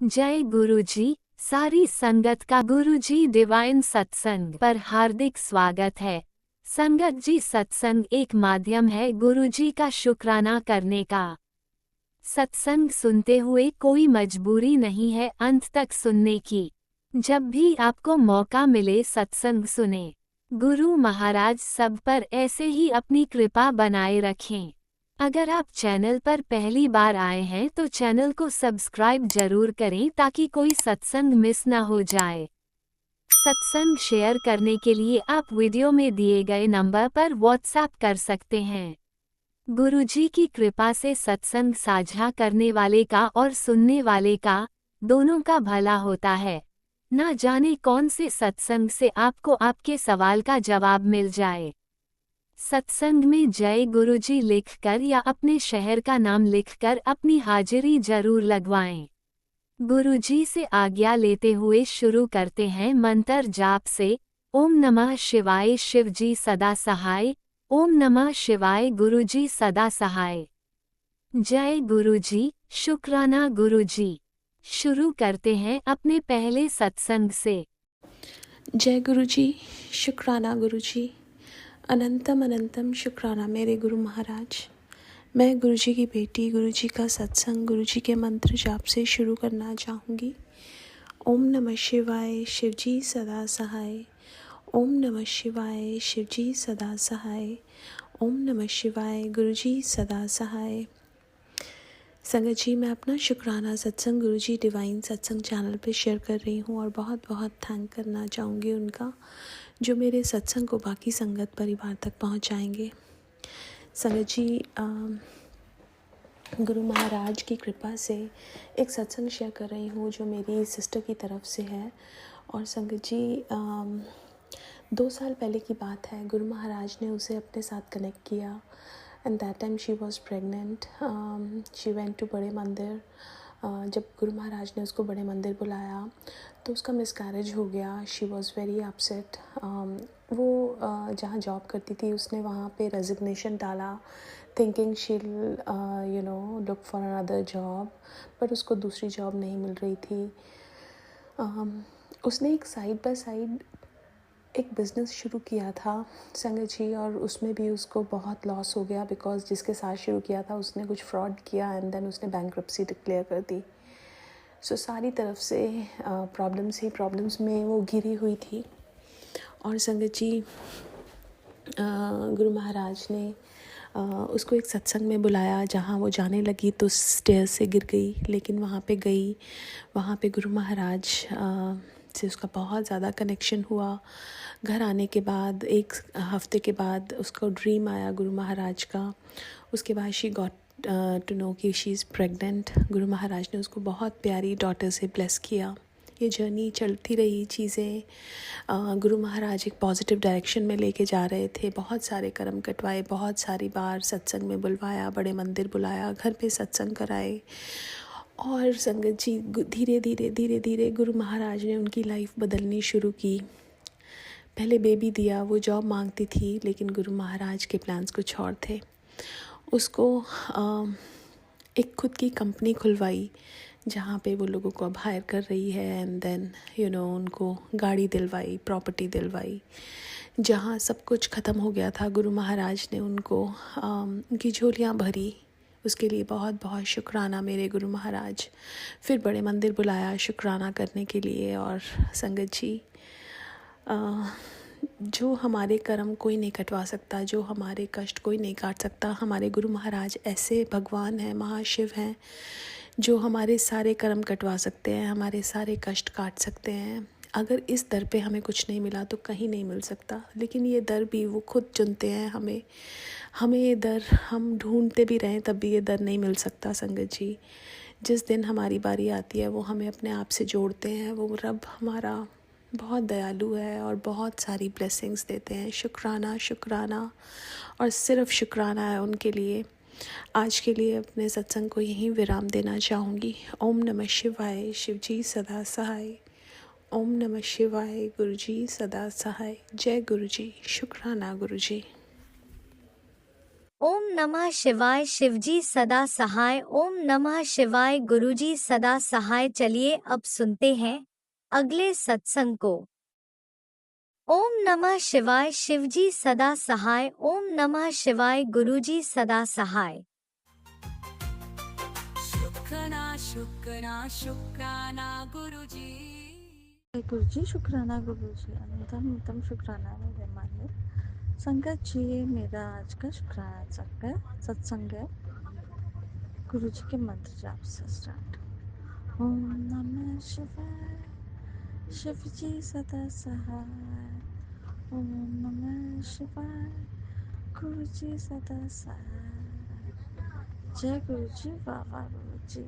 जय गुरुजी। सारी संगत का गुरुजी डिवाइन सत्संग पर हार्दिक स्वागत है। संगत जी, सत्संग एक माध्यम है गुरुजी का शुक्राना करने का। सत्संग सुनते हुए कोई मजबूरी नहीं है अंत तक सुनने की। जब भी आपको मौका मिले सत्संग सुने। गुरु महाराज सब पर ऐसे ही अपनी कृपा बनाए रखें। अगर आप चैनल पर पहली बार आए हैं तो चैनल को सब्सक्राइब जरूर करें ताकि कोई सत्संग मिस ना हो जाए। सत्संग शेयर करने के लिए आप वीडियो में दिए गए नंबर पर व्हाट्सएप कर सकते हैं। गुरुजी की कृपा से सत्संग साझा करने वाले का और सुनने वाले का, दोनों का भला होता है। ना जाने कौन से सत्संग से आपको आपके सवाल का जवाब मिल जाए। सत्संग में जय गुरुजी लिखकर या अपने शहर का नाम लिखकर अपनी हाजिरी जरूर लगवाएं। गुरुजी से आज्ञा लेते हुए शुरू करते हैं मंत्र जाप से। ओम नमः शिवाय शिवजी सदा सहाय। ओम नमः शिवाय गुरुजी सदा सहाय। जय गुरुजी, शुक्राना गुरुजी। शुरू करते हैं अपने पहले सत्संग से। जय गुरुजी, शुक्राना गुरुजी। अनंतम अनंतम शुक्राना मेरे गुरु महाराज। मैं गुरुजी की बेटी गुरुजी का सत्संग गुरुजी के मंत्र जाप से शुरू करना चाहूँगी। ओम नमः शिवाय शिवजी सदा सहाय। ओम नमः शिवाय शिवजी सदा सहाय। ओम नमः शिवाय गुरुजी सदा सहाय। संगत जी, मैं अपना शुक्राना सत्संग गुरुजी डिवाइन सत्संग चैनल पे शेयर कर रही हूँ और बहुत बहुत थैंक करना चाहूँगी उनका, जो मेरे सत्संग को बाकी संगत परिवार तक पहुँचाएंगे। संगत जी, गुरु महाराज की कृपा से एक सत्संग शेयर कर रही हूँ जो मेरी सिस्टर की तरफ से है। और संगत जी, 2 साल पहले की बात है, गुरु महाराज ने उसे अपने साथ कनेक्ट किया। And that time she was pregnant. She went to बड़े मंदिर। जब गुरु महाराज ने उसको बड़े मंदिर बुलाया तो उसका मिसकैरेज हो गया। She was very upset. वो जहाँ जॉब करती थी उसने वहाँ पे रेजिग्नेशन डाला, थिंकिंग शील look for another job, but उसको दूसरी जॉब नहीं मिल रही थी। उसने एक साइड बाय साइड एक बिज़नेस शुरू किया था संगत जी, और उसमें भी उसको बहुत लॉस हो गया बिकॉज जिसके साथ शुरू किया था उसने कुछ फ्रॉड किया एंड देन उसने बैंक्रप्सी डिक्लेयर कर दी। सो सारी तरफ से प्रॉब्लम्स में वो घिरी हुई थी। और संगत जी, गुरु महाराज ने उसको एक सत्संग में बुलाया जहाँ वो जाने लगी तो स्टेयर से गिर गई, लेकिन वहाँ पे गई, वहाँ पे गुरु महाराज से उसका बहुत ज़्यादा कनेक्शन हुआ। घर आने के बाद 1 हफ्ते के बाद उसको ड्रीम आया गुरु महाराज का। उसके बाद शी गॉट टू नो कि she is pregnant. Guru Maharaj ने उसको बहुत प्यारी डॉटर से ब्लेस किया। ये जर्नी चलती रही, चीज़ें गुरु महाराज एक पॉजिटिव डायरेक्शन में लेके जा रहे थे। बहुत सारे कर्म कटवाए, बहुत सारी बार सत्संग में बुलवाया, बड़े मंदिर बुलाया, घर पे सत्संग कराए। और संगत जी, धीरे धीरे गुरु महाराज ने उनकी लाइफ बदलनी शुरू की। पहले बेबी दिया, वो जॉब मांगती थी, लेकिन गुरु महाराज के प्लान्स कुछ और थे। उसको एक खुद की कंपनी खुलवाई जहाँ पे वो लोगों को अब हायर कर रही है एंड देन उनको गाड़ी दिलवाई, प्रॉपर्टी दिलवाई। जहाँ सब कुछ ख़त्म हो गया था, गुरु महाराज ने उनको उनकी झोलियाँ भरी। उसके लिए बहुत बहुत शुक्राना मेरे गुरु महाराज। फिर बड़े मंदिर बुलाया शुक्राना करने के लिए। और संगत जी, जो हमारे कर्म कोई नहीं कटवा सकता, जो हमारे कष्ट कोई नहीं काट सकता, हमारे गुरु महाराज ऐसे भगवान हैं, महाशिव हैं, जो हमारे सारे कर्म कटवा सकते हैं, हमारे सारे कष्ट काट सकते हैं। अगर इस दर पे हमें कुछ नहीं मिला तो कहीं नहीं मिल सकता, लेकिन ये दर भी वो खुद चुनते हैं हमें ये दर हम ढूंढते भी रहें तब भी ये दर नहीं मिल सकता। संगत जी, जिस दिन हमारी बारी आती है वो हमें अपने आप से जोड़ते हैं। वो रब हमारा बहुत दयालु है और बहुत सारी ब्लेसिंग्स देते हैं। शुक्राना और सिर्फ शुक्राना है उनके लिए। आज के लिए अपने सत्संग को यहीं विराम देना चाहूँगी। ओम नमः शिवाय शिवजी सदा सहाय। ओम नमः शिवाय गुरुजी सदा सहाय। जय गुरुजी, शुक्राना गुरुजी। ओम नमः शिवाय। शिवजी सदा सहाय। ओम नमः शिवाय। गुरुजी सदा सहाय। चलिए अब सुनते हैं अगले सत्संग को। ओम नमः शिवाय। शिवजी सदा सहाय। ओम नमः शिवाय। गुरुजी सदा सहाय। शुक्राना शुक्राना शुक्राना गुरुजी। गुरुजी शुक्राना गुरुजी अनंतम उत्तम शुक्राना मेरे मालिक। संगत जी, ये मेरा आज का शुक्राना सत्संग है। गुरुजी के मंत्र जाप से स्टार्ट। ओम नमः शिवाय। शिव जी सदा सहाय। ओम नमः शिवाय। गुरुजी सदा सहाय। जय गुरुजी। बाबा गुरुजी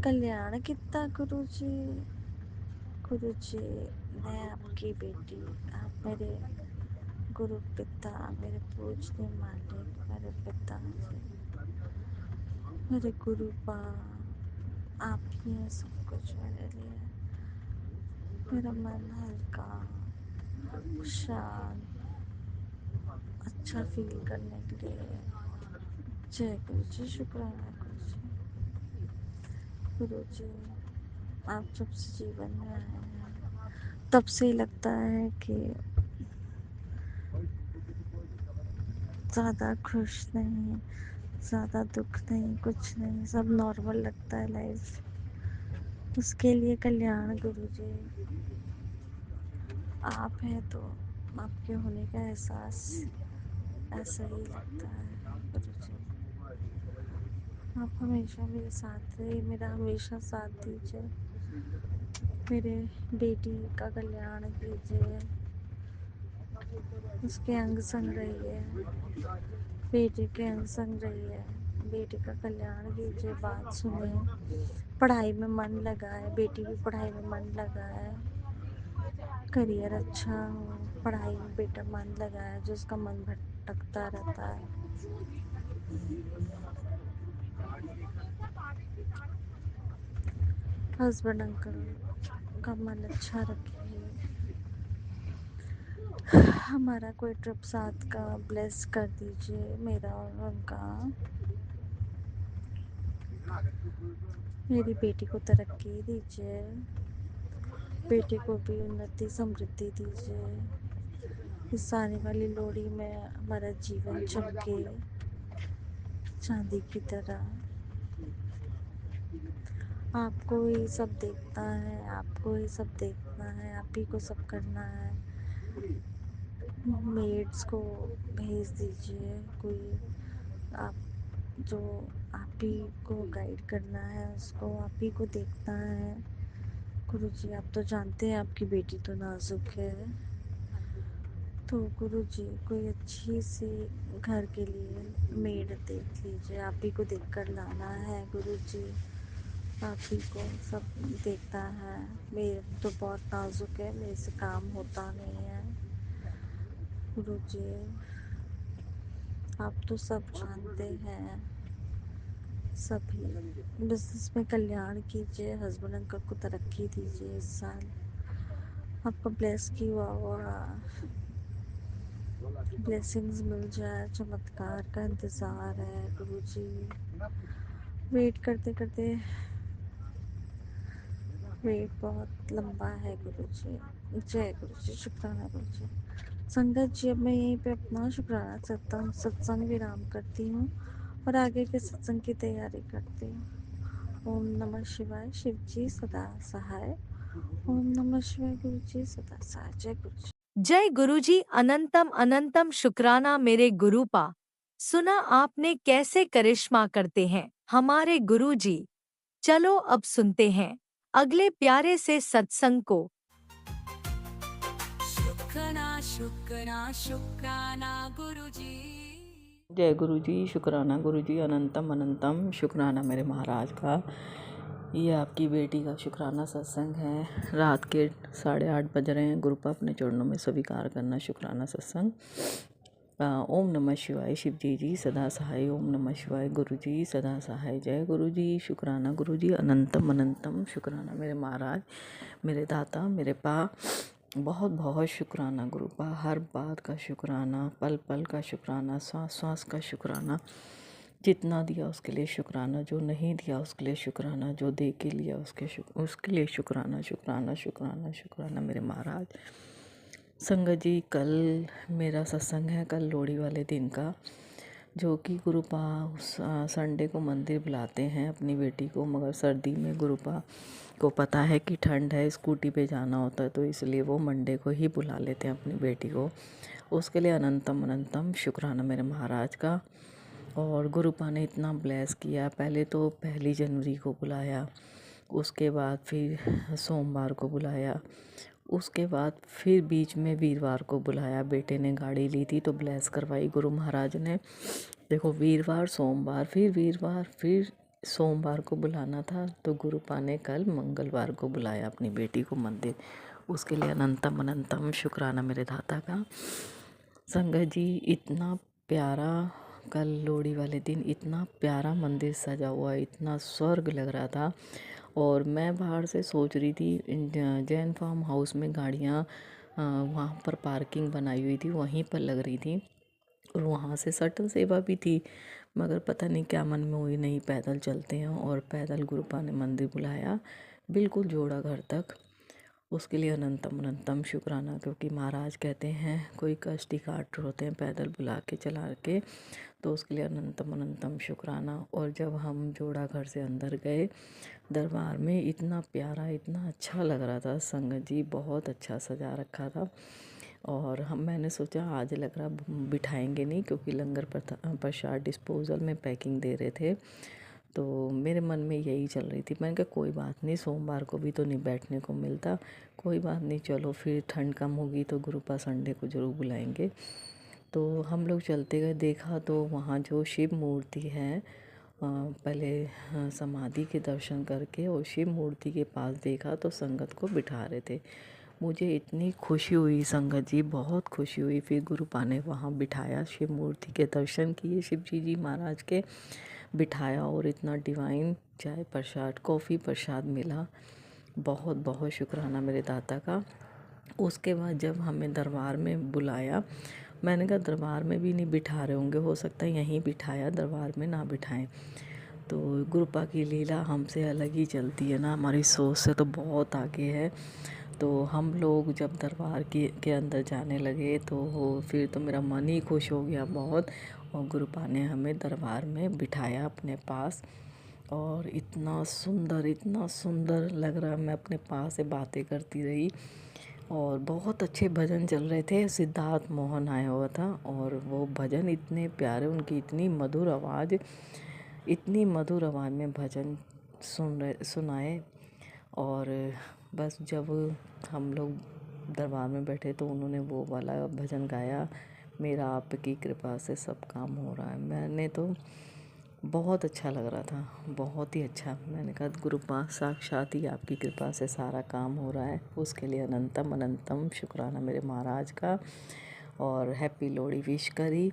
कल्याण कितना गुरुजी। गुरुजी, मैं आपकी बेटी, आप मेरे गुरु पिता, मेरे पूजनीय मालिक, मेरे पिता जी, मेरे गुरु बा, आप ही हैं सब कुछ मेरे लिए। मेरा मन हल्का, शांत, अच्छा फील करने के लिए। जय गुरु जी। शुक्राना गुरु जी। गुरु जी, आप जब से जीवन में आए हैं तब से ही लगता है कि ज़्यादा खुश नहीं, ज़्यादा दुख नहीं, कुछ नहीं, सब नॉर्मल लगता है लाइफ। उसके लिए कल्याण गुरु जी। आप हैं तो आपके होने का एहसास ऐसा ही लगता है गुरु जी। आप हमेशा मेरे साथ रहे, मेरा हमेशा साथ दीजिए। मेरे बेटी का कल्याण कीजिए, उसके अंग संग रहिए, बेटे के अंग संग रहिए, बेटे का कल्याण कीजिए, बात सुने, पढ़ाई में मन लगाए, बेटी भी पढ़ाई में मन लगाए, करियर अच्छा हो, पढ़ाई में बेटा मन लगाए, जो उसका मन भटकता रहता है। हस्बैंड अंकल का मन अच्छा रखिए। हमारा कोई ट्रिप साथ का ब्लेस कर दीजिए, मेरा और उनका। मेरी बेटी को तरक्की दीजिए, बेटे को भी उन्नति समृद्धि दीजिए। इस आने वाली लोहड़ी में हमारा जीवन चमके चांदी की तरह। आपको ही सब देखना है, आपको ही सब देखना है, आप ही को सब करना है। मेड्स को भेज दीजिए कोई, आप जो आप ही को गाइड करना है, उसको आप ही को देखना है। गुरुजी, आप तो जानते हैं आपकी बेटी तो नाजुक है, तो गुरुजी कोई अच्छी सी घर के लिए मेड देख लीजिए। आप ही को देख कर लाना है गुरुजी, आप ही को सब देखता है। मेरे तो बहुत नाजुक है, मेरे से काम होता नहीं है गुरुजी। आप तो सब जानते हैं। सभी बिजनेस में कल्याण कीजिए, हस्बैंड अंकल को तरक्की दीजिए। इस साल आपका ब्लेस किया हुआ ब्लेसिंग्स मिल जाए, चमत्कार का इंतज़ार है गुरुजी। वेट करते करते वेट बहुत लंबा है गुरुजी। जय गुरुजी। शुक्राना गुरुजी। संगत जी, अब मैं यहीं पे अपना शुक्राना सत्संग विराम करती हूँ और आगे के सत्संग की तैयारी करती हूँ। ओम नमः शिवाय। शिव जी सदा सहाय। ओम नमः शिवाय। गुरु जी सदा सहाय। जय गुरु जी। जय गुरुजी। अनंतम अनंतम शुक्राना मेरे गुरुपा। सुना आपने कैसे करिश्मा करते हैं हमारे गुरुजी। चलो अब सुनते हैं अगले प्यारे से सत्संग को। शुक्राना शुक्राना शुक्राना गुरुजी। जय गुरु जी। शुक्राना गुरु जी। अनंतम अनंतम शुक्राना मेरे महाराज का। ये आपकी बेटी का शुक्राना सत्संग है। रात के 8:30 बज रहे हैं। गुरुपा अपने चरणों में स्वीकार करना शुक्राना सत्संग। ओम नमः शिवाय। शिव जी सदा सहाय। ओम नमः शिवाय। गुरु जी सदा सहाय। जय गुरु जी। शुक्राना गुरु जी। अनंतम अनंतम शुक्राना मेरे महाराज, मेरे दाता, मेरे पा। बहुत बहुत शुक्राना गुरुपा, हर बात का शुक्राना, पल पल का शुक्राना, सांस सांस का शुक्राना। जितना दिया उसके लिए शुक्राना, जो नहीं दिया उसके लिए शुक्राना, जो दे के लिया उसके लिए शुक्राना शुक्राना शुक्राना शुक्राना मेरे महाराज। संगत जी, कल मेरा सत्संग है, कल लोहड़ी वाले दिन का, जो कि गुरुपा संडे को मंदिर बुलाते हैं अपनी बेटी को, मगर सर्दी में गुरुपा को पता है कि ठंड है, स्कूटी पे जाना होता है, तो इसलिए वो मंडे को ही बुला लेते हैं अपनी बेटी को। उसके लिए अनंतम अनंतम शुक्राना मेरे महाराज का। और गुरुपा ने इतना ब्लेस किया, पहले तो 1 जनवरी को बुलाया, उसके बाद फिर सोमवार को बुलाया, उसके बाद फिर बीच में वीरवार को बुलाया। बेटे ने गाड़ी ली थी तो ब्लेस करवाई गुरु महाराज ने। देखो, वीरवार सोमवार फिर वीरवार फिर सोमवार को बुलाना था, तो गुरुपा ने कल मंगलवार को बुलाया अपनी बेटी को मंदिर। उसके लिए अनंतम अनंतम शुक्राना मेरे दाता का। संगत जी, इतना प्यारा, कल लोहड़ी वाले दिन इतना प्यारा मंदिर सजा हुआ, इतना स्वर्ग लग रहा था। और मैं बाहर से सोच रही थी, जैन फार्म हाउस में गाड़ियाँ वहाँ पर पार्किंग बनाई हुई थी, वहीं पर लग रही थी, और वहाँ से शटल सेवा भी थी, मगर पता नहीं क्या मन में हुई, नहीं पैदल चलते हैं, और पैदल गुरुपा ने मंदिर बुलाया बिल्कुल जोड़ा घर तक। उसके लिए अनंतम अनंतम शुक्राना, क्योंकि महाराज कहते हैं कोई कष्ट ही काट होते हैं पैदल बुला के चला के, तो उसके लिए अनंतम अनंतम शुक्राना। और जब हम जोड़ा घर से अंदर गए दरबार में, इतना प्यारा, इतना अच्छा लग रहा था संगत जी, बहुत अच्छा सजा रखा था। और मैंने सोचा आज लग रहा बिठाएंगे नहीं, क्योंकि लंगर प्रसाद डिस्पोजल में पैकिंग दे रहे थे, तो मेरे मन में यही चल रही थी। मैंने कहा कोई बात नहीं, सोमवार को भी तो नहीं बैठने को मिलता, कोई बात नहीं, चलो फिर ठंड कम होगी तो गुरुपा संडे को ज़रूर बुलाएंगे। तो हम लोग चलते गए, देखा तो वहाँ जो शिव मूर्ति है, पहले समाधि के दर्शन करके और शिव मूर्ति के पास देखा तो संगत को बिठा रहे थे। मुझे इतनी खुशी हुई संगत जी, बहुत खुशी हुई। फिर गुरुपा ने वहाँ बिठाया, शिव मूर्ति के दर्शन किए, शिव जी महाराज के बिठाया, और इतना डिवाइन चाय प्रसाद कॉफ़ी प्रसाद मिला। बहुत बहुत शुक्राना मेरे दाता का। उसके बाद जब हमें दरबार में बुलाया, मैंने कहा दरबार में भी नहीं बिठा रहे होंगे, हो सकता है यहीं बिठाया, दरबार में ना बिठाएं। तो गुरुपा की लीला हमसे अलग ही चलती है ना, हमारी सोच से तो बहुत आगे है। तो हम लोग जब दरबार के अंदर जाने लगे तो फिर तो मेरा मन ही खुश हो गया बहुत, और गुरुपा ने हमें दरबार में बिठाया अपने पास, और इतना सुंदर लग रहा, मैं अपने पास से बातें करती रही, और बहुत अच्छे भजन चल रहे थे। सिद्धार्थ मोहन आया हुआ था, और वो भजन इतने प्यारे, उनकी इतनी मधुर आवाज़, इतनी मधुर आवाज़ में भजन सुनाए। और बस जब हम लोग दरबार में बैठे तो उन्होंने वो वाला भजन गाया, मेरा आपकी कृपा से सब काम हो रहा है। मैंने तो बहुत अच्छा लग रहा था, बहुत ही अच्छा। मैंने कहा गुरुपा साक्षात ही आपकी कृपा से सारा काम हो रहा है, उसके लिए अनंतम अनंतम शुक्राना मेरे महाराज का। और हैप्पी लोहड़ी विश करी,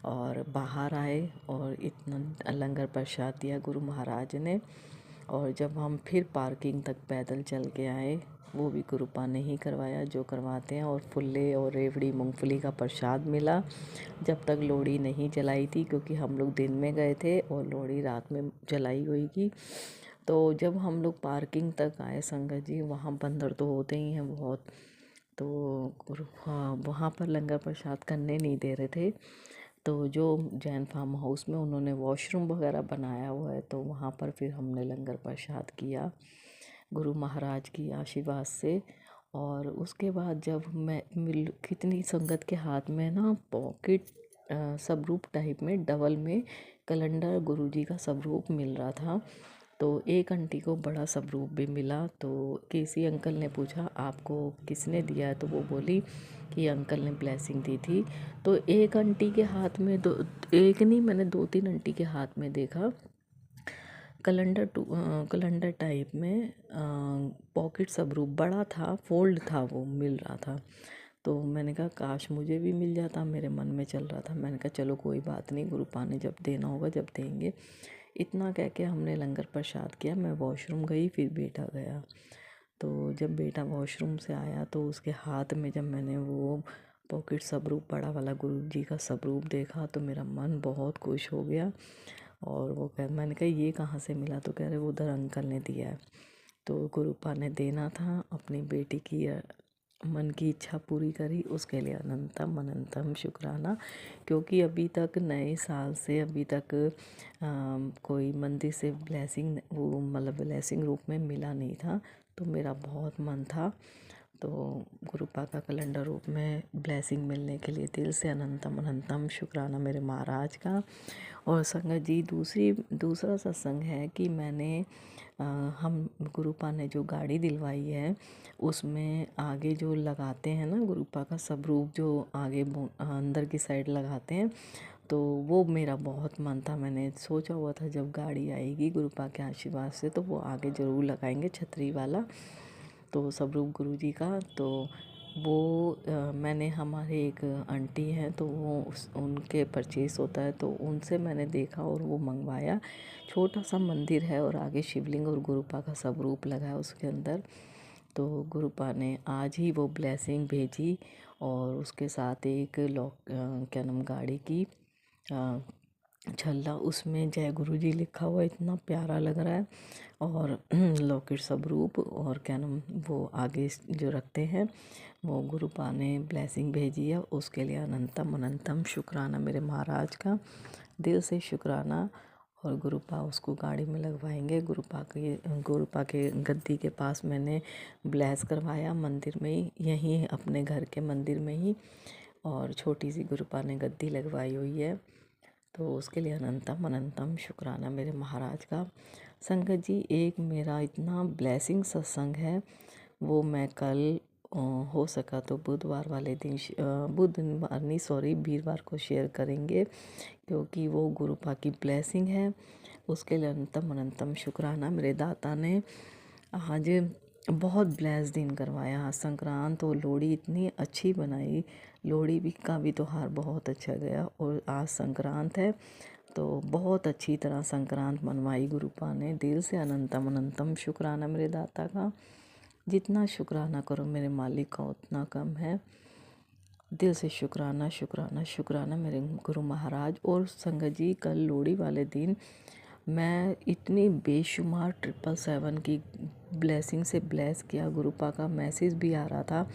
और बाहर आए और इतना लंगर प्रसाद दिया गुरु महाराज ने। और जब हम फिर पार्किंग तक पैदल चल के आए, वो भी गुरुपा ने ही करवाया जो करवाते हैं, और फुल्ले और रेवड़ी मूंगफली का प्रसाद मिला। जब तक लोहड़ी नहीं जलाई थी, क्योंकि हम लोग दिन में गए थे और लोहड़ी रात में जलाई हुई थी। तो जब हम लोग पार्किंग तक आए संगत जी, वहाँ बंदर तो होते ही हैं बहुत, तो हाँ, वहाँ पर लंगर प्रसाद करने नहीं दे रहे थे। तो जो जैन फार्म हाउस में उन्होंने वॉशरूम वगैरह बनाया हुआ है, तो वहाँ पर फिर हमने लंगर प्रसाद किया गुरु महाराज की आशीर्वाद से। और उसके बाद जब मैं कितनी संगत के हाथ में ना पॉकेट स्वरूप टाइप में डबल में कैलेंडर गुरुजी का स्वरूप मिल रहा था। तो एक आंटी को बड़ा स्वरूप भी मिला, तो केसी अंकल ने पूछा आपको किसने दिया है, तो वो बोली कि अंकल ने ब्लेसिंग दी थी। तो एक आंटी के हाथ में, दो एक नहीं, मैंने 2-3 आंटी के हाथ में देखा कैलेंडर टाइप में पॉकेट स्वरूप बड़ा था, फोल्ड था, वो मिल रहा था। तो मैंने कहा काश मुझे भी मिल जाता, मेरे मन में चल रहा था। मैंने कहा चलो कोई बात नहीं, गुरुपा ने जब देना होगा जब देंगे। इतना कह के हमने लंगर प्रसाद किया, मैं वॉशरूम गई, फिर बेटा गया। तो जब बेटा वॉशरूम से आया तो उसके हाथ में जब मैंने वो पॉकेट स्वरूप बड़ा वाला गुरु जी का स्वरूप देखा तो मेरा मन बहुत खुश हो गया। और वो मैंने कहा ये कहाँ से मिला, तो कह रहे वो उधर अंकल ने दिया है। तो गुरुपा ने देना था, अपनी बेटी की मन की इच्छा पूरी करी, उसके लिए अनंतम अनंतम शुक्राना। क्योंकि अभी तक नए साल से अभी तक कोई मंदिर से ब्लेसिंग वो मतलब ब्लेसिंग रूप में मिला नहीं था, तो मेरा बहुत मन था। तो गुरुपा का कैलेंडर रूप में ब्लेसिंग मिलने के लिए दिल से अनंतम अनंतम शुक्राना मेरे महाराज का। और संगत जी दूसरा सत्संग है कि मैंने हम गुरुपा ने जो गाड़ी दिलवाई है उसमें आगे जो लगाते हैं ना गुरुपा का स्वरूप जो आगे अंदर की साइड लगाते हैं, तो वो मेरा बहुत मन था। मैंने सोचा हुआ था जब गाड़ी आएगी गुरुपा के आशीर्वाद से तो वो आगे ज़रूर लगाएंगे छतरी वाला, तो स्वरूप गुरु जी का। तो वो मैंने हमारे एक आंटी हैं तो वो उनके परचेस होता है तो उनसे मैंने देखा और वो मंगवाया। छोटा सा मंदिर है और आगे शिवलिंग और गुरुपा का स्वरूप लगा है उसके अंदर। तो गुरुपा ने आज ही वो ब्लेसिंग भेजी और उसके साथ एक क्या नाम गाड़ी की छल्ला, उसमें जय गुरु जी लिखा हुआ, इतना प्यारा लग रहा है। और लॉकेट स्वरूप और क्या नाम वो आगे जो रखते हैं वो गुरुपा ने ब्लेसिंग भेजी है, उसके लिए अनंतम अनंतम शुक्राना मेरे महाराज का, दिल से शुक्राना। और गुरुपा उसको गाड़ी में लगवाएंगे। गुरुपा के गद्दी के पास मैंने ब्लेस करवाया मंदिर में ही, यहीं अपने घर के मंदिर में ही, और छोटी सी गुरुपा ने गद्दी लगवाई हुई है। तो उसके लिए अनंतम अनंतम शुक्राना मेरे महाराज का। संगत जी एक मेरा इतना ब्लेसिंग सत्संग है, वो मैं कल हो सका तो बुधवार वाले दिन बुधवार नहीं सॉरी वीरवार को शेयर करेंगे, क्योंकि वो गुरुपा की ब्लेसिंग है। उसके लिए अनंतम अनंतम शुक्राना। मेरे दाता ने आज बहुत ब्लेस दिन करवाया। संक्रांत और लोहड़ी इतनी अच्छी बनाई, लोहड़ी भी का भी त्यौहार बहुत अच्छा गया और आज संक्रांत है तो बहुत अच्छी तरह संक्रांत मनवाई गुरुपा ने। दिल से अनंतम अनंतम शुक्राना मेरे दाता का। जितना शुक्राना करो मेरे मालिक का उतना कम है। दिल से शुक्राना शुक्राना शुक्राना मेरे गुरु महाराज। और संगत जी कल लोहड़ी वाले दिन मैं इतनी बेशुमार 777 की ब्लेसिंग से ब्लेस किया, गुरुपा का मैसेज भी आ रहा था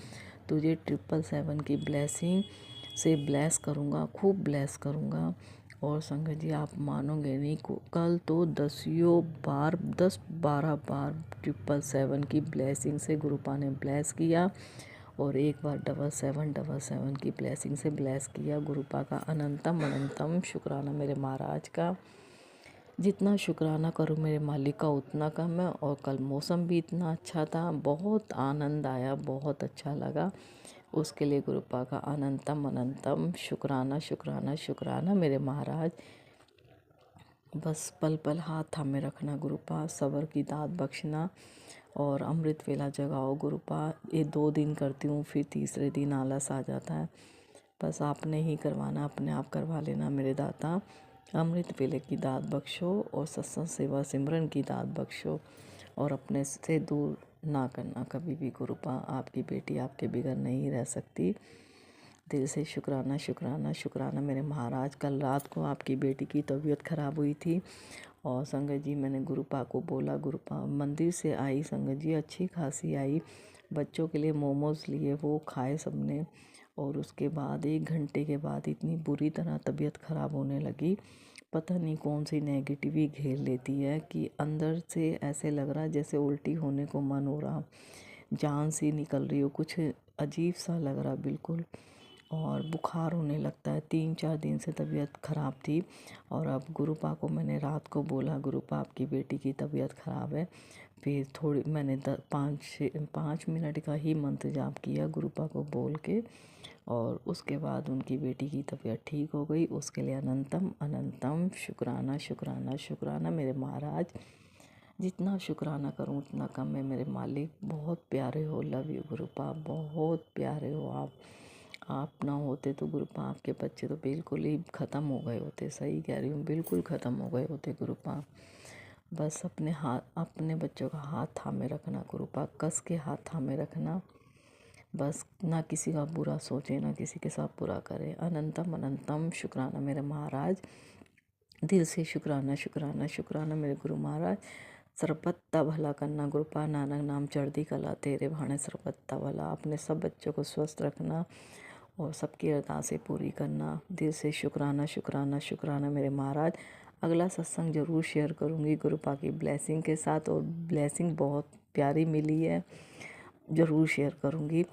तुझे 777 की ब्लेसिंग से ब्लेस करूँगा, खूब ब्लेस करूँगा। और संगत जी आप मानोगे नहीं, कल तो 10-12 बार 777 की ब्लेसिंग से गुरुपा ने ब्लेस किया और एक बार 777 की ब्लेसिंग से ब्लेस किया। गुरुपा का अनंतम अनंतम शुक्राना मेरे महाराज का। जितना शुक्राना करूँ मेरे मालिक का उतना कम है। और कल मौसम भी इतना अच्छा था, बहुत आनंद आया, बहुत अच्छा लगा। उसके लिए गुरुपा का अनंतम अनंतम शुक्राना शुक्राना शुक्राना मेरे महाराज। बस पल पल हाथ थामे रखना गुरुपा, सबर की दात बख्शना और अमृत वेला जगाओ गुरुपा। ये 2 दिन करती हूँ फिर तीसरे दिन आलस आ जाता है, बस आपने ही करवाना, अपने आप करवा लेना मेरे दाता। अमृत वेले की दात बख्शो और सत्संग सेवा सिमरन की दात बख्शो और अपने से दूर ना करना कभी भी गुरुपा। आपकी बेटी आपके बिगड़ नहीं रह सकती। दिल से शुक्राना शुक्राना शुक्राना मेरे महाराज। कल रात को आपकी बेटी की तबीयत ख़राब हुई थी और संगत जी मैंने गुरुपा को बोला, गुरुपा मंदिर से आई संगत जी अच्छी खासी आई, बच्चों के लिए मोमोज़ लिए, वो खाए सबने। और उसके बाद 1 घंटे के बाद इतनी बुरी तरह तबीयत ख़राब होने लगी, पता नहीं कौन सी नेगेटिव घेर लेती है कि अंदर से ऐसे लग रहा जैसे उल्टी होने को मन हो रहा, जान सी निकल रही हो, कुछ अजीब सा लग रहा बिल्कुल। और बुखार होने लगता है, 3-4 दिन से तबीयत ख़राब थी। और अब गुरुपा को मैंने रात को बोला, गुरुपा आपकी बेटी की तबीयत ख़राब है। फिर थोड़ी मैंने 5 मिनट का ही मंत्र जाप किया गुरुपा को बोल के और उसके बाद उनकी बेटी की तबीयत ठीक हो गई। उसके लिए अनंतम अनंतम शुक्राना शुक्राना शुक्राना मेरे महाराज। जितना शुक्राना करूं उतना कम है मेरे मालिक। बहुत प्यारे हो, लव यू गुरुपा, बहुत प्यारे हो आप ना होते तो गुरुपा आपके बच्चे तो बिल्कुल ही ख़त्म हो गए होते। सही कह रही हूँ, बिल्कुल ख़त्म हो गए होते गुरुपा। बस अपने बच्चों का हाथ थामे रखना, गुरुपा कस के हाथ थामे रखना। बस ना किसी का बुरा सोचे, ना किसी के साथ बुरा करे। अनंतम अनंतम शुक्राना मेरे महाराज, दिल से शुक्राना शुक्राना शुक्राना मेरे गुरु महाराज। सरपत्ता भला करना गुरुपा, नानक नाम चढ़ती कला तेरे भाने सरपत्ता भला। अपने सब बच्चों को स्वस्थ रखना और सबकी अरदासें पूरी करना। दिल से शुक्राना शुक्राना शुक्राना मेरे महाराज। अगला सत्संग ज़रूर शेयर करूँगी गुरुपा की ब्लेसिंग के साथ, और ब्लेसिंग बहुत प्यारी मिली है, ज़रूर शेयर करूँगी।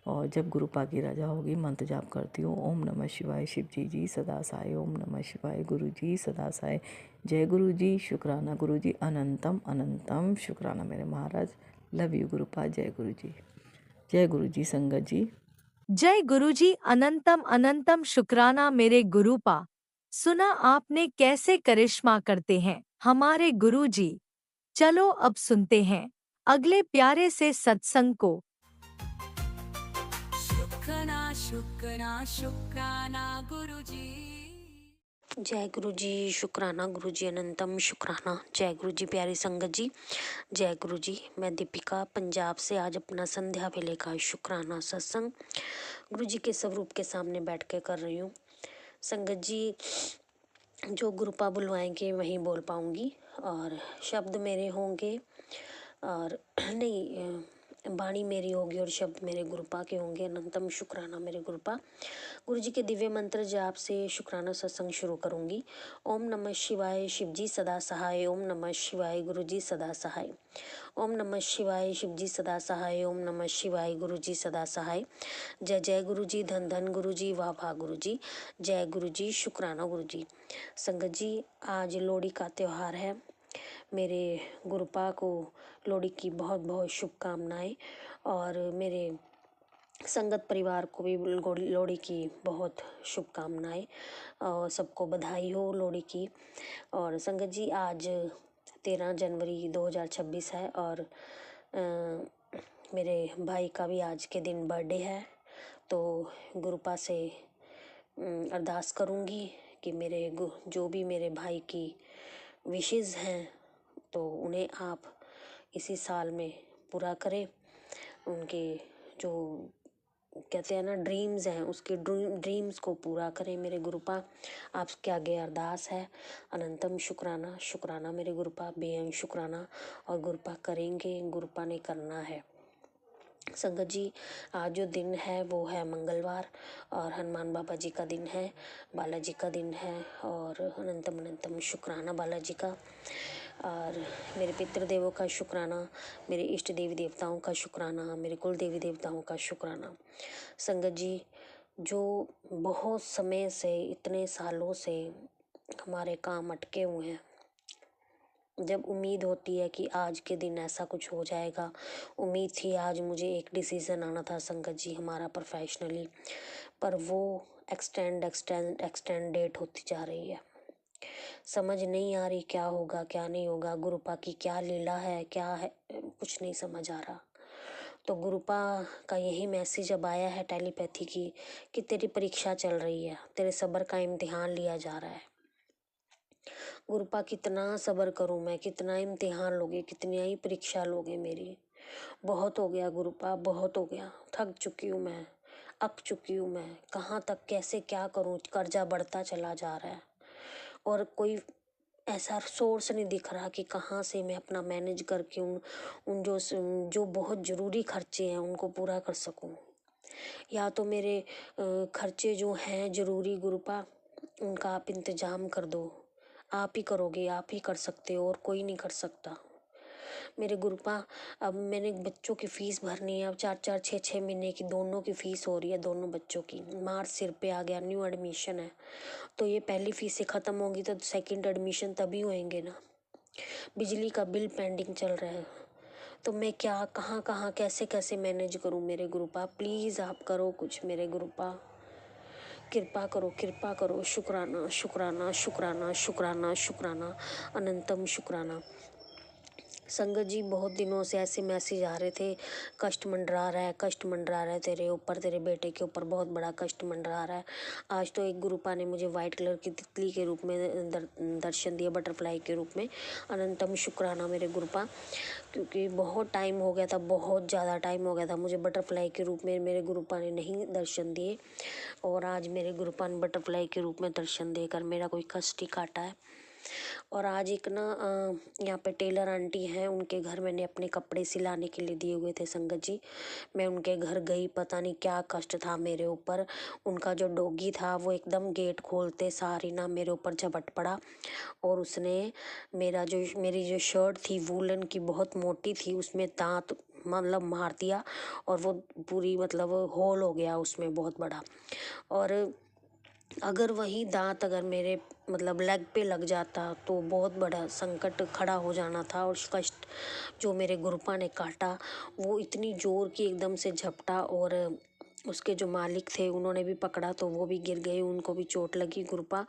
और जब गुरुपा की रजा होगी मंत्र जाप करती हूँ, ओम नमः शिवाय शिव जी सदा साई, ओम नमः शिवाय गुरु जी सदा साई। जय गुरु जी, शुक्राना गुरु जी, अनंतम अनंतम शुक्राना मेरे महाराज। लव यू गुरुपा, जय गुरु जी, जय गुरु जी संगत जी। जय गुरुजी, अनंतम अनंतम शुक्राना मेरे गुरुपा। सुना आपने कैसे करिश्मा करते हैं हमारे गुरुजी। चलो अब सुनते हैं अगले प्यारे से सत्संग को। शुक्राना शुक्राना शुक्राना गुरुजी। जय गुरु जी, शुक्राना गुरु जी, अनंतम शुक्राना। जय गुरु जी प्यारी संगत जी, जय गुरु जी। मैं दीपिका पंजाब से आज अपना संध्या वेले का शुक्राना सत्संग गुरु जी के स्वरूप के सामने बैठ के कर रही हूँ। संगत जी, जो गुरुपा बुलवाएंगे वहीं बोल पाऊँगी, और शब्द मेरे होंगे और नहीं, वाणी मेरी होगी और शब्द मेरे गुरुपा के होंगे। अनंतम शुक्राना मेरे गुरुपा। गुरु जी के दिव्य मंत्र जाप से शुक्राना सत्संग शुरू करूंगी। ओम नमः शिवाय शिवजी सदा सहाय, ओम नमः शिवाय गुरु जी सदा सहाय, ओम नमः शिवाय शिवजी सदा सहाय, ओम नमः शिवाय गुरु जी सदा सहाय। जय जय गुरु जी, धन धन गुरु जी, वाह वाह गुरु जी, जय गुरु जी, शुक्राना गुरु जी। संगत जी, आज लोहड़ी का त्योहार है। मेरे गुरुपा को लोहड़ी की बहुत बहुत शुभकामनाएं, और मेरे संगत परिवार को भी लोहड़ी की बहुत शुभकामनाएं, और सबको बधाई हो लोहड़ी की। और संगत जी, आज 13 जनवरी 2026 है, और मेरे भाई का भी आज के दिन बर्थडे है। तो गुरुपा से अरदास करूंगी कि मेरे जो भी मेरे भाई की विशेज़ हैं तो उन्हें आप इसी साल में पूरा करें। उनके जो कहते हैं ना ड्रीम्स हैं, उसके ड्रीम्स को पूरा करें मेरे गुरुपा। आपके आगे अरदास है। अनंतम शुक्राना शुक्राना मेरे गुरुपा, बेअंत शुक्राना। और गुरुपा करेंगे, गुरुपा ने करना है। संगत जी, आज जो दिन है वो है मंगलवार, और हनुमान बाबा जी का दिन है, बालाजी का दिन है, और अनंतम अनंतम शुक्राना बालाजी का। और मेरे पितृदेवों का शुक्राना, मेरे इष्ट देवी देवताओं का शुक्राना, मेरे कुल देवी देवताओं का शुक्राना। संगत जी, जो बहुत समय से, इतने सालों से हमारे काम अटके हुए हैं, जब उम्मीद होती है कि आज के दिन ऐसा कुछ हो जाएगा, उम्मीद थी आज मुझे एक डिसीज़न आना था संगत जी हमारा प्रोफेशनली, पर वो एक्सटेंडेड होती जा रही है। समझ नहीं आ रही क्या होगा क्या नहीं होगा, गुरुपा की क्या लीला है, क्या है, कुछ नहीं समझ आ रहा। तो गुरुपा का यही मैसेज अब आया है टेलीपैथी की, कि तेरी परीक्षा चल रही है, तेरे सब्र का इम्तिहान लिया जा रहा है। गुरुपा, कितना सब्र करूं मैं, कितना इम्तिहान लोगे, कितनी ही परीक्षा लोगे मेरी। बहुत हो गया गुरुपा, बहुत हो गया, थक चुकी हूँ मैं, अक चुकी हूँ मैं। कहाँ तक कैसे क्या करूँ, कर्जा बढ़ता चला जा रहा है, और कोई ऐसा सोर्स नहीं दिख रहा कि कहाँ से मैं अपना मैनेज करके उन जो बहुत ज़रूरी खर्चे हैं उनको पूरा कर सकूँ। या तो मेरे खर्चे जो हैं ज़रूरी गुरुपा, उनका आप इंतज़ाम कर दो। आप ही करोगे, आप ही कर सकते हो, और कोई नहीं कर सकता मेरे गुरुपा। अब मैंने बच्चों की फ़ीस भरनी है, अब 4-4 6-6 महीने की दोनों की फ़ीस हो रही है, दोनों बच्चों की। मार्च सिर पे आ गया, न्यू एडमिशन है, तो ये पहली फ़ीसें ख़त्म होंगी तो सेकंड एडमिशन तभी होएंगे ना। बिजली का बिल पेंडिंग चल रहा है, तो मैं क्या कहाँ कहाँ कैसे कैसे मैनेज करूँ मेरे गुरुपा। प्लीज़ आप करो कुछ मेरे गुरुपा, कृपा करो, कृपा करो। शुक्राना शुक्राना शुक्राना शुक्राना शुक्राना, अनंतम शुक्राना। संगत जी बहुत दिनों से ऐसे मैसेज आ रहे थे, कष्ट मंडरा रहा है, कष्ट मंडरा रहा है तेरे ऊपर, तेरे बेटे के ऊपर बहुत बड़ा कष्ट मंडरा रहा है। आज तो एक गुरुपा ने मुझे वाइट कलर की तितली के रूप में दर्शन दिया, बटरफ्लाई के रूप में। अनंतम शुक्राना मेरे गुरुपा, क्योंकि बहुत टाइम हो गया था, बहुत ज़्यादा टाइम हो गया था, मुझे बटरफ्लाई के रूप में मेरे गुरुपा ने नहीं दर्शन दिए, और आज मेरे गुरुपा ने बटरफ्लाई के रूप में दर्शन देकर मेरा कोई कष्ट ही काटा है। और आज एक ना यहाँ पे टेलर आंटी हैं, उनके घर मैंने अपने कपड़े सिलाने के लिए दिए हुए थे संगत जी। मैं उनके घर गई, पता नहीं क्या कष्ट था मेरे ऊपर। उनका जो डॉगी था वो एकदम गेट खोलते सारी ना मेरे ऊपर झपट पड़ा, और उसने मेरी जो शर्ट थी वूलन की, बहुत मोटी थी, उसमें दांत मतलब मार दिया, और वो पूरी मतलब होल हो गया उसमें बहुत बड़ा। और अगर वही दांत अगर मेरे मतलब लेग पे लग जाता तो बहुत बड़ा संकट खड़ा हो जाना था। और कष्ट जो मेरे गुरुपा ने काटा वो इतनी जोर की एकदम से झपटा, और उसके जो मालिक थे उन्होंने भी पकड़ा तो वो भी गिर गए, उनको भी चोट लगी। गुरुपा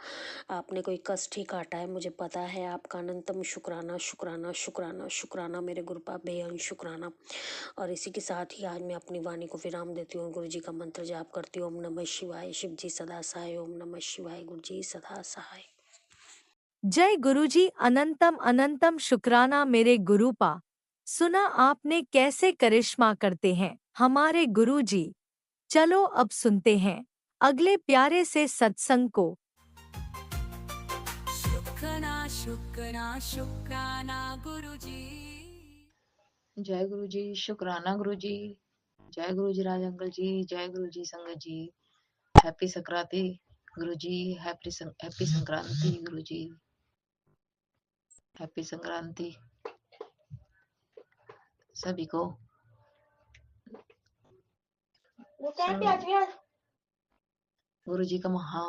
आपने कोई कष्ट ही काटा है, मुझे पता है। आपका अनंतम शुक्राना शुक्राना शुक्राना शुक्राना मेरे गुरुपा, बेअंत शुक्राना। और इसी के साथ ही आज मैं अपनी वाणी को विराम देती हूँ, गुरु जी का मंत्र जाप करती हूँ। ओम नमः शिवाय, शिव जी सदा सहाय। ओम नमः शिवाय, गुरु जी सदा सहाय। जय गुरुजी। अनंतम अनंतम शुक्राना मेरे गुरुपा। सुना आपने कैसे करिश्मा करते हैं हमारे गुरुजी। चलो अब सुनते हैं अगले प्यारे से सत्संग को। शुक्राना शुक्राना शुक्राना गुरुजी। जय गुरु जी, शुक्राना गुरु जी। जय गुरु जी राज अंकल जी, जय गुरु जी संगत जी। हैप्पी संक्रांति गुरु जी, हैप्पी संक्रांति गुरु जी, हैप्पी संक्रांति सभी को। गुरु जी का महा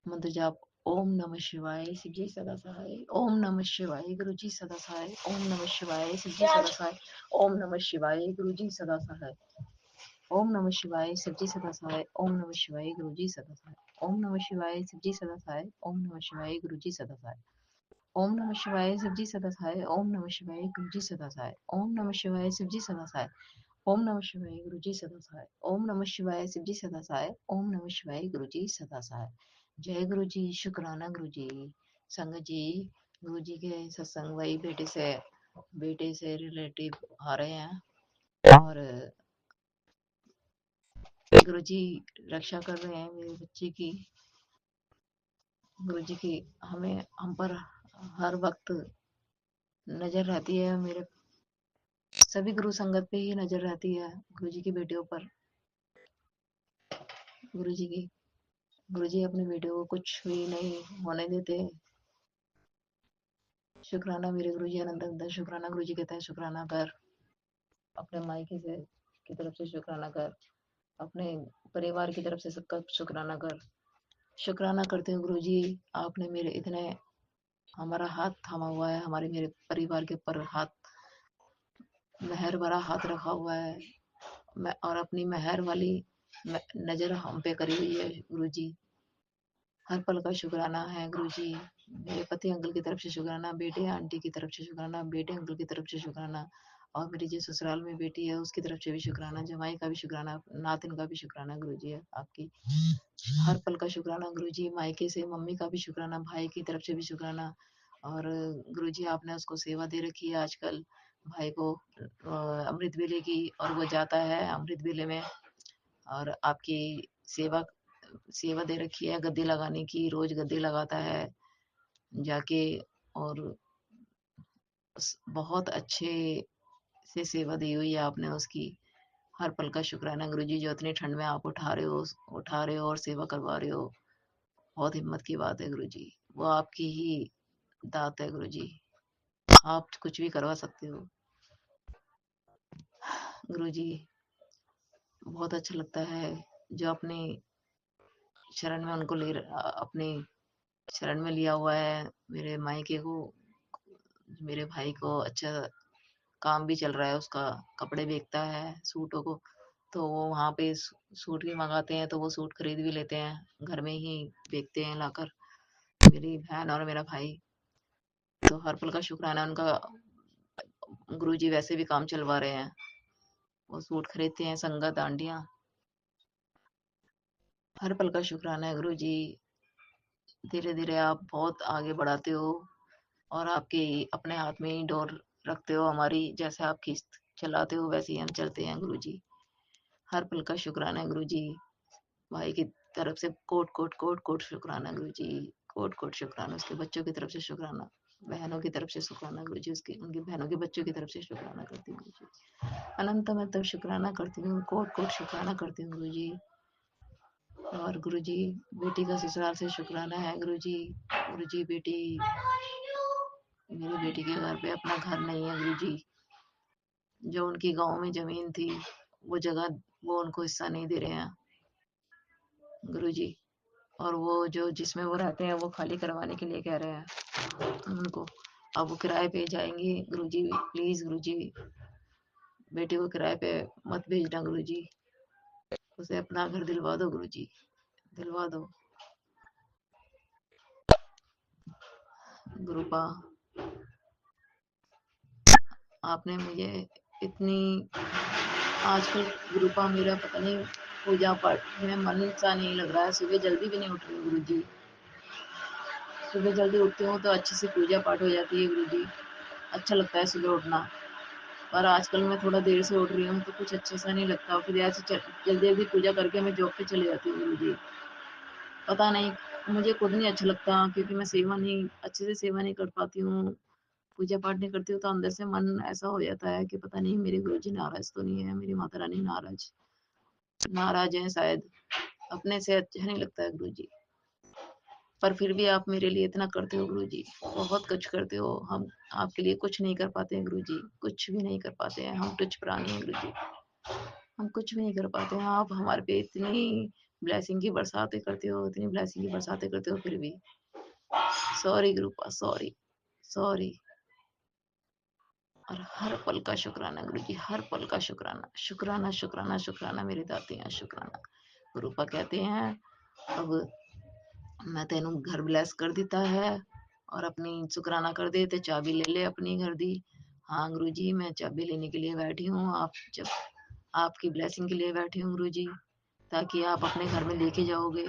मंत्र जाप। ओम नमः शिवाय, शिव जी सदा सहाय। ओम नमः शिवाय, गुरु जी सदा सहाय। ओम नमः शिवाय, शिव जी सदा सहाय। ओम नमः शिवाय, गुरु जी सदा सहाय। ओम नमः शिवाय, शिव जी सदा सहाय। ओम नमः शिवाय, गुरु जी सदा सहाय। ओम नमः शिवाय, शिव जी सदा सहाय। ओम नमः शिवाय, गुरु जी सदा सहाय। ओम नमः शिवाय, शिव जी सदा सहाय। ओम नमः शिवाय, गुरु जी सदा सहाय। ओम नमः शिवाय, शिव जी सदा सहाय। ओम नमः शिवाय, गुरु जी सदा सहाय। ओम नमः शिवाय, शिव जी सदा सहाय। ओम नमः शिवाय, गुरु जी सदा सहाय। जय गुरु जी, शुक्राना गुरु जी। संगत जी, गुरु जी के सत्संग वही बेटे से रिलेटिव आ रहे हैं, और गुरु जी रक्षा कर रहे हैं मेरे बच्चे की। गुरु जी की हम पर हर वक्त नजर रहती है, मेरे सभी गुरु संगत पे ही नजर रहती है गुरु जी की बेटियों पर। गुरु जी की गुरु जी अपनी बेटियों को कुछ भी नहीं होने देते। शुक्राना मेरे गुरु जी अनंत। शुक्राना गुरु जी कहते हैं, शुक्राना कर अपने मायके से की तरफ से, शुक्राना कर अपने परिवार की तरफ से, सबका शुक्राना कर। शुक्राना करते हो गुरु जी, आपने मेरे इतने हमारा हाथ थामा हुआ है, हमारे मेरे परिवार के ऊपर मेहर भरा हाथ रखा हुआ है, और अपनी मेहर वाली नजर हम पे करी हुई है गुरु जी। हर पल का शुक्राना है गुरु जी। मेरे पति अंकल की तरफ से शुक्राना, बेटे आंटी की तरफ से शुक्राना, बेटे अंकल की तरफ से शुक्राना, और मेरी जो ससुराल में बेटी है उसकी तरफ से भी शुक्राना, जमाई का भी शुक्राना, नातिन का भी शुक्राना गुरु जी। आपकी हर पल का शुक्राना गुरु जी। मायके से मम्मी का भी शुक्राना, भाई की तरफ से भी शुक्राना। और गुरु जी आपने उसको सेवा दे रखी है आजकल, भाई को अमृत वेले की, और वो जाता है अमृत वेले में, और आपकी सेवा सेवा दे रखी है गद्दी लगाने की। रोज गद्दी लगाता है जाके, और बहुत अच्छे से सेवा दी हुई है आपने उसकी। हर पल का शुक्राना गुरु जी, जो इतनी ठंड में आप उठा रहे हो और सेवा करवा रहे हो। बहुत हिम्मत की बात है गुरु जी, वो आपकी ही दात है गुरु जी, आप कुछ भी करवा सकते हो गुरु जी। बहुत अच्छा लगता है जो अपने शरण में उनको अपने शरण में लिया हुआ है। मेरे मायके को, मेरे भाई को अच्छा काम भी चल रहा है उसका, कपड़े बेचता है सूटों को, तो वो वहाँ पे सूट भी मंगाते हैं तो वो सूट खरीद भी लेते हैं, घर में ही बेचते हैं लाकर, मेरी बहन और मेरा भाई। तो हर पल का शुक्राना उनका, गुरुजी वैसे भी काम चलवा रहे हैं, वो सूट खरीदते हैं, संगत आंटियां, हर पल का शुक्राना है गुरुजी। धीरे धीरे आप बहुत आगे बढ़ाते हो और आपके अपने हाथ में ही डोर रखते हो हमारी, जैसे आप खींच चलाते हो वैसे ही हम चलते हैं गुरुजी। हर पल का शुक्राना है गुरुजी। भाई की तरफ से कोट कोट कोट कोट शुक्राना गुरुजी, कोट कोट शुक्राना। उसके बच्चों की तरफ से शुक्राना, बहनों की तरफ से शुक्राना गुरुजी, उसकी उनकी बहनों के बच्चों की तरफ से शुक्राना करती हूँ गुरुजी। अनंत मैं तब शुक्राना करती हूँ, कोट कोट शुक्राना करती हूँ गुरुजी। और गुरुजी बेटी का ससुराल से शुक्राना है गुरुजी। गुरुजी बेटी, मेरी बेटी के घर पे अपना घर नहीं है गुरुजी। जो उनकी गांव में जमीन थी वो जगह वो उनको हिस्सा नहीं दे रहे हैं गुरुजी। और वो जो जिसमें वो रहते हैं वो खाली करवाने के लिए कह रहे हैं उनको। अब वो किराए पे जाएंगी गुरुजी, प्लीज गुरुजी बेटी को किराए पे मत भेजना गुरुजी, उसे अपना घर दिलवा दो गुरुजी, दिलवा दो गुरुपा। आपने मुझे इतनी आजकल गुरुपा मेरा पता नहीं पूजा पाठ में मन सा नहीं लग रहा है। सुबह जल्दी भी नहीं उठ रही गुरुजी। सुबह जल्दी उठती हूँ तो अच्छे से पूजा पाठ हो जाती है गुरुजी, अच्छा लगता है सुबह उठना। पर आजकल मैं थोड़ा देर से उठ रही हूँ तो कुछ अच्छा सा नहीं लगता। फिर ऐसे जल्दी जल्दी पूजा करके मैं जॉब पे चली जाती हूँ गुरुजी। पता नहीं, मुझे खुद नहीं अच्छा लगता क्योंकि मैं सेवा नहीं अच्छे से सेवा नहीं कर पाती हूँ, पूजा पाठ नहीं करती हूँ। तो अंदर से मन ऐसा हो जाता है कि पता नहीं मेरे गुरुजी नाराज तो नहीं है, मेरी माता रानी नाराज नाराज है शायद, अपने से अच्छा नहीं लगता है गुरुजी। पर फिर भी आप मेरे लिए इतना करते हो गुरुजी, बहुत कुछ करते हो। हम आपके लिए कुछ नहीं कर पाते हैं गुरुजी, कुछ भी नहीं कर पाते हैं। हम तुच्छ प्राणी हैं गुरुजी, हम कुछ भी नहीं कर पाते हैं। आप हमारे पे इतनी ब्लेसिंग की बरसातें करते हो, इतनी ब्लेसिंग की बरसातें करते हो, फिर भी सॉरी गुरुपा, सॉरी सॉरी। और हर पल का शुक्राना गुरुजी, हर पल का शुक्राना, शुक्राना शुक्राना शुक्राना मेरे दाते हैं, शुक्राना। गुरुपा कहते हैं अब मैं तेनू घर ब्लेस कर दिता है और अपनी शुक्राना कर दे ते चाबी ले ले अपनी घर दी। हाँ गुरुजी मैं चाबी लेने के लिए बैठी हूँ, आप जब आपकी ब्लेसिंग के लिए बैठी हूँ गुरुजी, ताकि आप अपने घर में लेके जाओगे।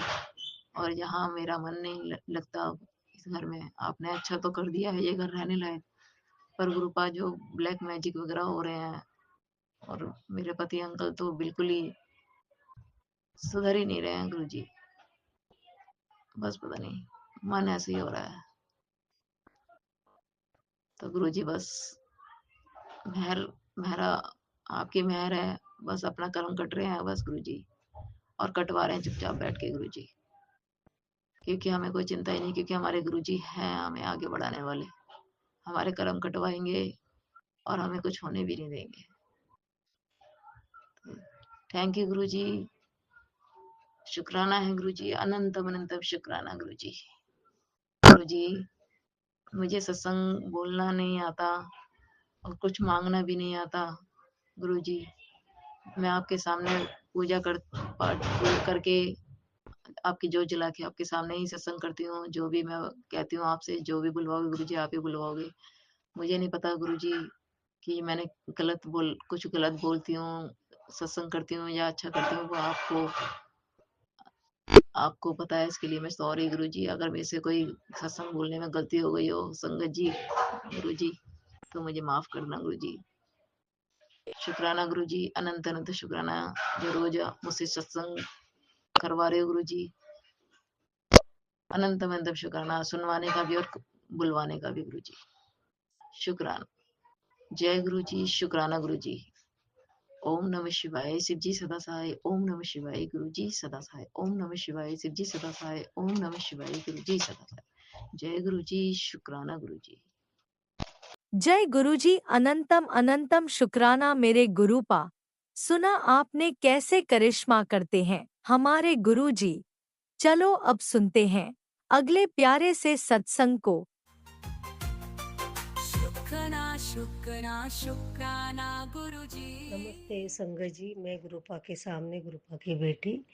और यहाँ मेरा मन नहीं लगता इस घर में, आपने अच्छा तो कर दिया है ये घर रहने लायक, पर गुरुपा जो ब्लैक मैजिक वगैरह हो रहे हैं और मेरे पति अंकल तो बिल्कुल ही सुधर ही नहीं रहे हैं गुरुजी। बस पता नहीं मन ऐसे ही हो रहा है। तो गुरुजी बस मेहर, मेहरा आपकी मेहर है, बस अपना कर्म कट रहे हैं बस गुरुजी, और कटवा रहे हैं चुपचाप बैठ के गुरुजी, क्योंकि हमें कोई चिंता ही नहीं, क्योंकि हमारे गुरुजी हैं हमें आगे बढ़ाने वाले। हमारे कर्म कटवाएंगे और हमें कुछ होने भी नहीं देंगे। थैंक यू गुरुजी, शुक्राना है गुरुजी, अनंत अनंत शुक्राना गुरुजी। गुरुजी मुझे सत्संग बोलना नहीं आता और कुछ मांगना भी नहीं आता गुरुजी। मैं आपके सामने पूजा कर पाठ करके आपकी जोत जला के आपके सामने ही सत्संग करती हूँ। जो भी मैं कहती हूँ आपसे, जो भी बुलवाओगे गुरुजी आप ही बुलवाओगे। मुझे नहीं पता गुरुजी कि मैंने कुछ गलत बोलती हूँ, सत्संग करती हूँ या अच्छा करती हूँ, वो आपको पता है। इसके लिए मैं सॉरी गुरुजी, अगर मेरे से कोई सत्संग बोलने में गलती हो गई हो संगत जी गुरुजी, तो मुझे माफ करना गुरुजी। शुक्राना गुरुजी, अनंत अनंत शुक्राना जो रोज मुझसे सत्संग करवा रहे हो गुरुजी। अनंत अनंत शुक्राना सुनवाने का भी और बुलवाने का भी गुरुजी, शुक्राना। जय गुरुजी, शुक्राना गुरुजी। ओम नमः शिवाय, शिव जी सदा सहाय। ओम नमः शिवाय, गुरु जी सदा सहाय। ओम नमः शिवाय, शिव जी सदा सहाय। ओम नमः शिवाय, गुरु जी सदा सहाय। जय गुरु जी, शुक्राना गुरु जी। जय गुरुजी, अनंतम अनंतम शुक्राना मेरे गुरुपा। सुना आपने कैसे करिश्मा करते हैं हमारे गुरुजी। चलो अब सुनते हैं अगले प्यारे से सत्संग को। शुक्राना शुक्राना शुक्राना गुरुजी। नमस्ते संगत जी, मैं गुरुपा के सामने गुरुपा की बेटी,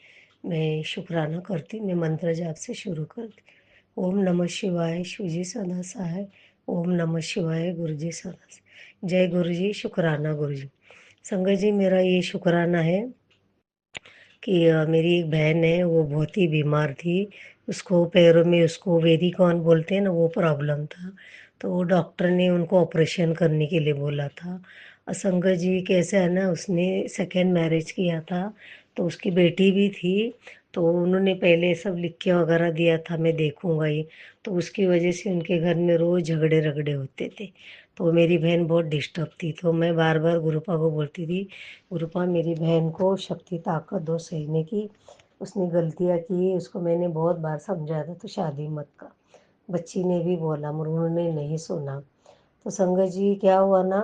मैं शुक्राना करती। मैं मंत्र जाप से शुरू करती। ओम नमः शिवाय, शिवजी सदा सहाय। ओम नमः शिवाय, गुरुजी सदा सहाय। जय गुरु जी, शुक्राना गुरु जी। संगत जी, मेरा ये शुक्राना है कि मेरी एक बहन है, वो बहुत ही बीमार थी। उसको पैरों में उसको वेरिकॉन बोलते हैं ना, वो प्रॉब्लम था। तो वो डॉक्टर ने उनको ऑपरेशन करने के लिए बोला था। और संगत जी कैसे है ना, उसने सेकेंड मैरिज किया था, तो उसकी बेटी भी थी। तो उन्होंने पहले सब लिख के वगैरह दिया था, मैं देखूंगा ये। तो उसकी वजह से उनके घर में रोज़ झगड़े रगड़े होते थे। तो मेरी बहन बहुत डिस्टर्ब थी, तो मैं बार बार गुरुपा को बोलती थी, गुरुपा मेरी बहन को शक्ति ताकत दो सहने की। उसने गलतियाँ की, उसको मैंने बहुत बार समझाया था तो शादी मत कर। बच्ची ने भी बोला मगर उन्होंने नहीं सुना। तो संगत जी क्या हुआ ना,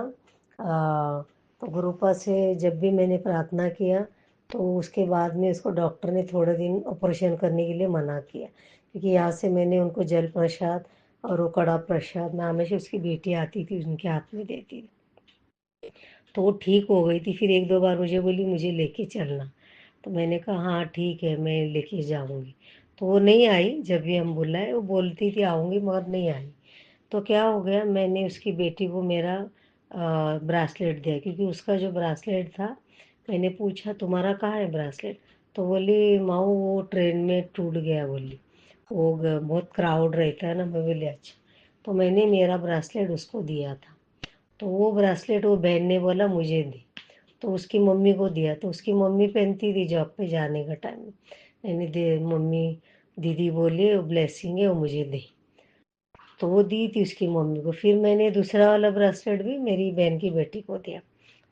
तो गुरुपा से जब भी मैंने प्रार्थना किया, तो उसके बाद में उसको डॉक्टर ने थोड़े दिन ऑपरेशन करने के लिए मना किया, क्योंकि यहाँ से मैंने उनको जल प्रसाद और वो कड़ा प्रसाद मैं हमेशा उसकी बेटी आती थी उनके हाथ में देती थी। तो वो ठीक हो गई थी। फिर एक दो बार मुझे बोली मुझे लेके चलना, तो मैंने कहा हाँ ठीक है मैं लेके जाऊंगी। तो वो नहीं आई, जब भी हम बुलाए वो बोलती थी आऊँगी मगर नहीं आई। तो क्या हो गया, मैंने उसकी बेटी को मेरा ब्रासलेट दिया, क्योंकि उसका जो ब्रासलेट था, मैंने पूछा तुम्हारा कहाँ है ब्रासलेट। तो बोली माऊ वो ट्रेन में टूट गया बोली, वो बहुत क्राउड रहता है ना। मैं बोली अच्छा। तो मैंने मेरा ब्रासलेट उसको दिया था। तो वो ब्रासलेट वो बहन ने बोला मुझे दे, तो उसकी मम्मी को दिया। तो उसकी मम्मी पहनती थी जॉब पे जाने का टाइम में। मैंने दे मम्मी, दीदी बोली वो ब्लेसिंग है वो मुझे दे, तो वो दी थी उसकी मम्मी को। फिर मैंने दूसरा वाला ब्रेसलेट भी मेरी बहन की बेटी को दिया।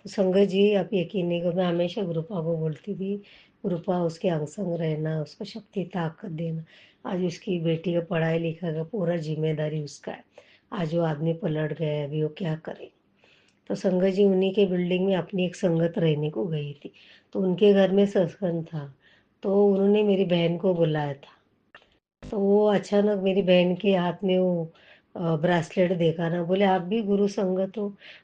तो संगत जी आप यकीन नहीं करो, मैं हमेशा गुरुपा को बोलती थी, गुरुपा उसके अंग संग रहना, उसको शक्ति ताकत देना। आज उसकी बेटी का पढ़ाई लिखाई का पूरा जिम्मेदारी उसका है। आज वो आदमी पलट गया है, अभी वो क्या करे। तो संगत जी उन्हीं के बिल्डिंग में अपनी एक संगत रहने को गई थी, तो उनके घर में सत्संग था। तो उन्होंने मेरी बहन को बुलाया था। तो वो अचानक मेरी बहन के हाथ में वो ब्रासलेट देखा ना, बोले आप भी गुरु संगत हो।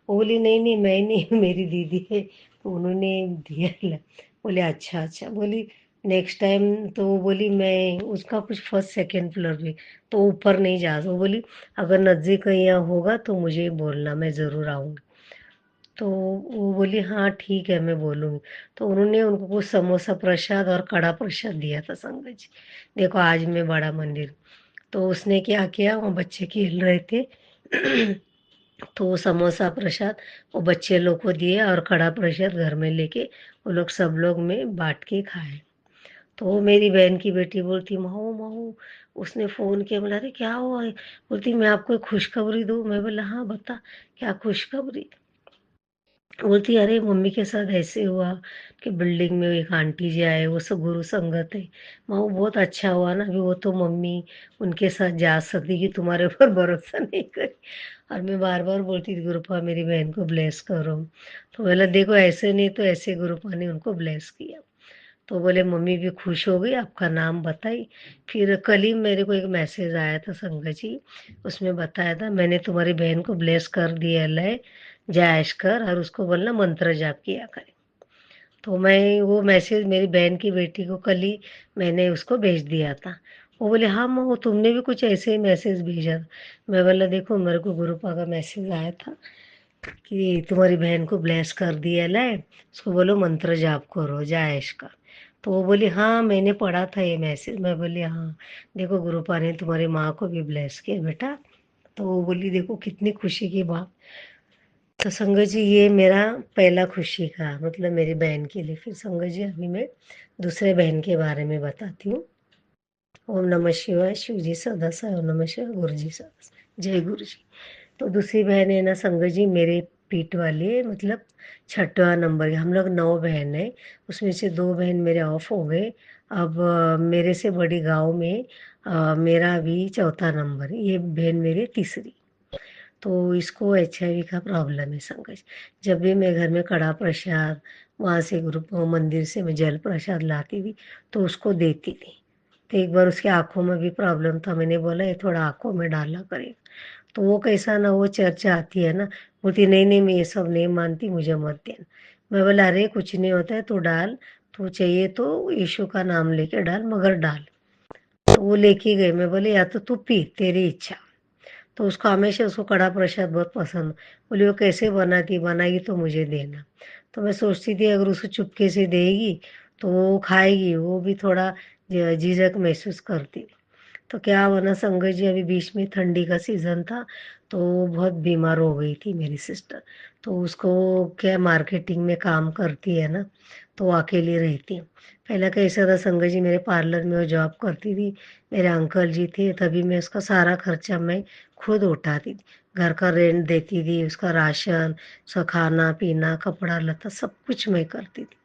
वो बोली नहीं नहीं मैं नहीं मेरी दीदी है। तो उन्होंने दिया बोले अच्छा अच्छा। बोली नेक्स्ट टाइम, तो वो बोली मैं उसका कुछ फर्स्ट सेकंड फ्लोर भी, तो ऊपर नहीं जा। वो बोली अगर नज़दीक कहीं यहाँ होगा तो मुझे बोलना, मैं ज़रूर आऊँगी। तो वो बोली हाँ ठीक है मैं बोलूँगी। तो उन्होंने उनको कुछ समोसा प्रसाद और कड़ा प्रसाद दिया था संगत जी। देखो आज मैं बड़ा मंदिर। तो उसने क्या किया, वो बच्चे खेल रहे थे तो वो समोसा प्रसाद वो बच्चे लोग को दिए और कड़ा प्रसाद घर में लेके वो लोग सब लोग में बांट के खाए। तो वो मेरी बहन की बेटी बोलती माओ माओ, उसने फ़ोन किया। बोला अरे क्या हुआ है? बोलती मैं आपको एक खुशखबरी दूँ। मैं बोला हाँ बता क्या खुशखबरी। बोलती अरे मम्मी के साथ ऐसे हुआ कि बिल्डिंग में एक आंटी जी आए, वो सब गुरु संगत है। माँ वो बहुत अच्छा हुआ ना, अभी वो तो मम्मी उनके साथ जा सकती कि तुम्हारे ऊपर भरोसा नहीं करी। और मैं बार बार बोलती थी गुरुपा मेरी बहन को ब्लेस करो। तो बोला देखो ऐसे नहीं तो ऐसे गुरुपा ने उनको ब्लेस किया। तो बोले मम्मी भी खुश हो गई, आपका नाम बताई। फिर कल ही मेरे को एक मैसेज आया था संगत जी, उसमें बताया था मैंने तुम्हारी बहन को ब्लेस कर दिया है, जय कर और उसको बोलना मंत्र जाप किया करे। तो मैं वो मैसेज मेरी बहन की बेटी को कल ही मैंने उसको भेज दिया था। वो बोले हाँ माँ वो तुमने भी कुछ ऐसे ही मैसेज भेजा था। मैं बोला देखो मेरे को गुरुपा का मैसेज आया था कि तुम्हारी बहन को ब्लेस कर दिया है, उसको बोलो मंत्र जाप करो जय का। तो वो बोली हाँ मैंने पढ़ा था ये मैसेज। मैं बोली हाँ देखो गुरुपा ने तुम्हारी माँ को भी ब्लेस किया बेटा। तो वो बोली देखो कितनी खुशी की बात। तो संगत जी ये मेरा पहला खुशी का मतलब मेरी बहन के लिए। फिर संगत जी अभी मैं दूसरे बहन के बारे में बताती हूँ। ओम नमः शिवाय, शिव जी सदा साई, ओम नमः शिवाय, गुरु जी सदा साई। जय गुरु जी। तो दूसरी बहन है ना संगत जी मेरे पीठ वाली है, मतलब छठवा नंबर है। हम लोग 9 बहन है, उसमें से 2 बहन मेरे ऑफ हो गए। अब मेरे से बड़ी गांव में मेरा भी चौथा नंबर है, ये बहन मेरी तीसरी। तो इसको HIV का प्रॉब्लम है संगत। जब भी मैं घर में कड़ा प्रसाद वहाँ से गुरु मंदिर से मैं जल प्रसाद लाती थी तो उसको देती थी। तो एक बार उसकी आंखों में भी प्रॉब्लम था, मैंने बोला ये थोड़ा आंखों में डालना करेगा। तो वो कैसा ना वो चर्चा आती है ना, बोलती नहीं नहीं मैं ये सब नहीं मानती मुझे मत देना। मैं बोला अरे कुछ नहीं होता है तो डाल, तो चाहिए तो यीशु का नाम लेके डाल मगर डाल। तो वो लेके गई। मैं बोले या तो तू पी तेरी इच्छा। तो उसको हमेशा उसको कड़ा प्रसाद बहुत पसंद। बोली वो कैसे बनाती, बनाएगी तो मुझे देना। तो मैं सोचती थी अगर उसको चुपके से देगी तो वो खाएगी, वो भी थोड़ा झिझक महसूस करती। तो क्या बना संगत जी, अभी बीच में ठंडी का सीज़न था तो वो बहुत बीमार हो गई थी मेरी सिस्टर। तो उसको क्या मार्केटिंग में काम करती है ना, तो वो अकेली रहती है। पहले कैसा था संगत जी, मेरे पार्लर में वो जॉब करती थी, मेरे अंकल जी थे, तभी मैं उसका सारा खर्चा मैं खुद उठाती थी। घर का रेंट देती थी, उसका राशन, उसका खाना पीना कपड़ा लत्ता सब कुछ मैं करती थी।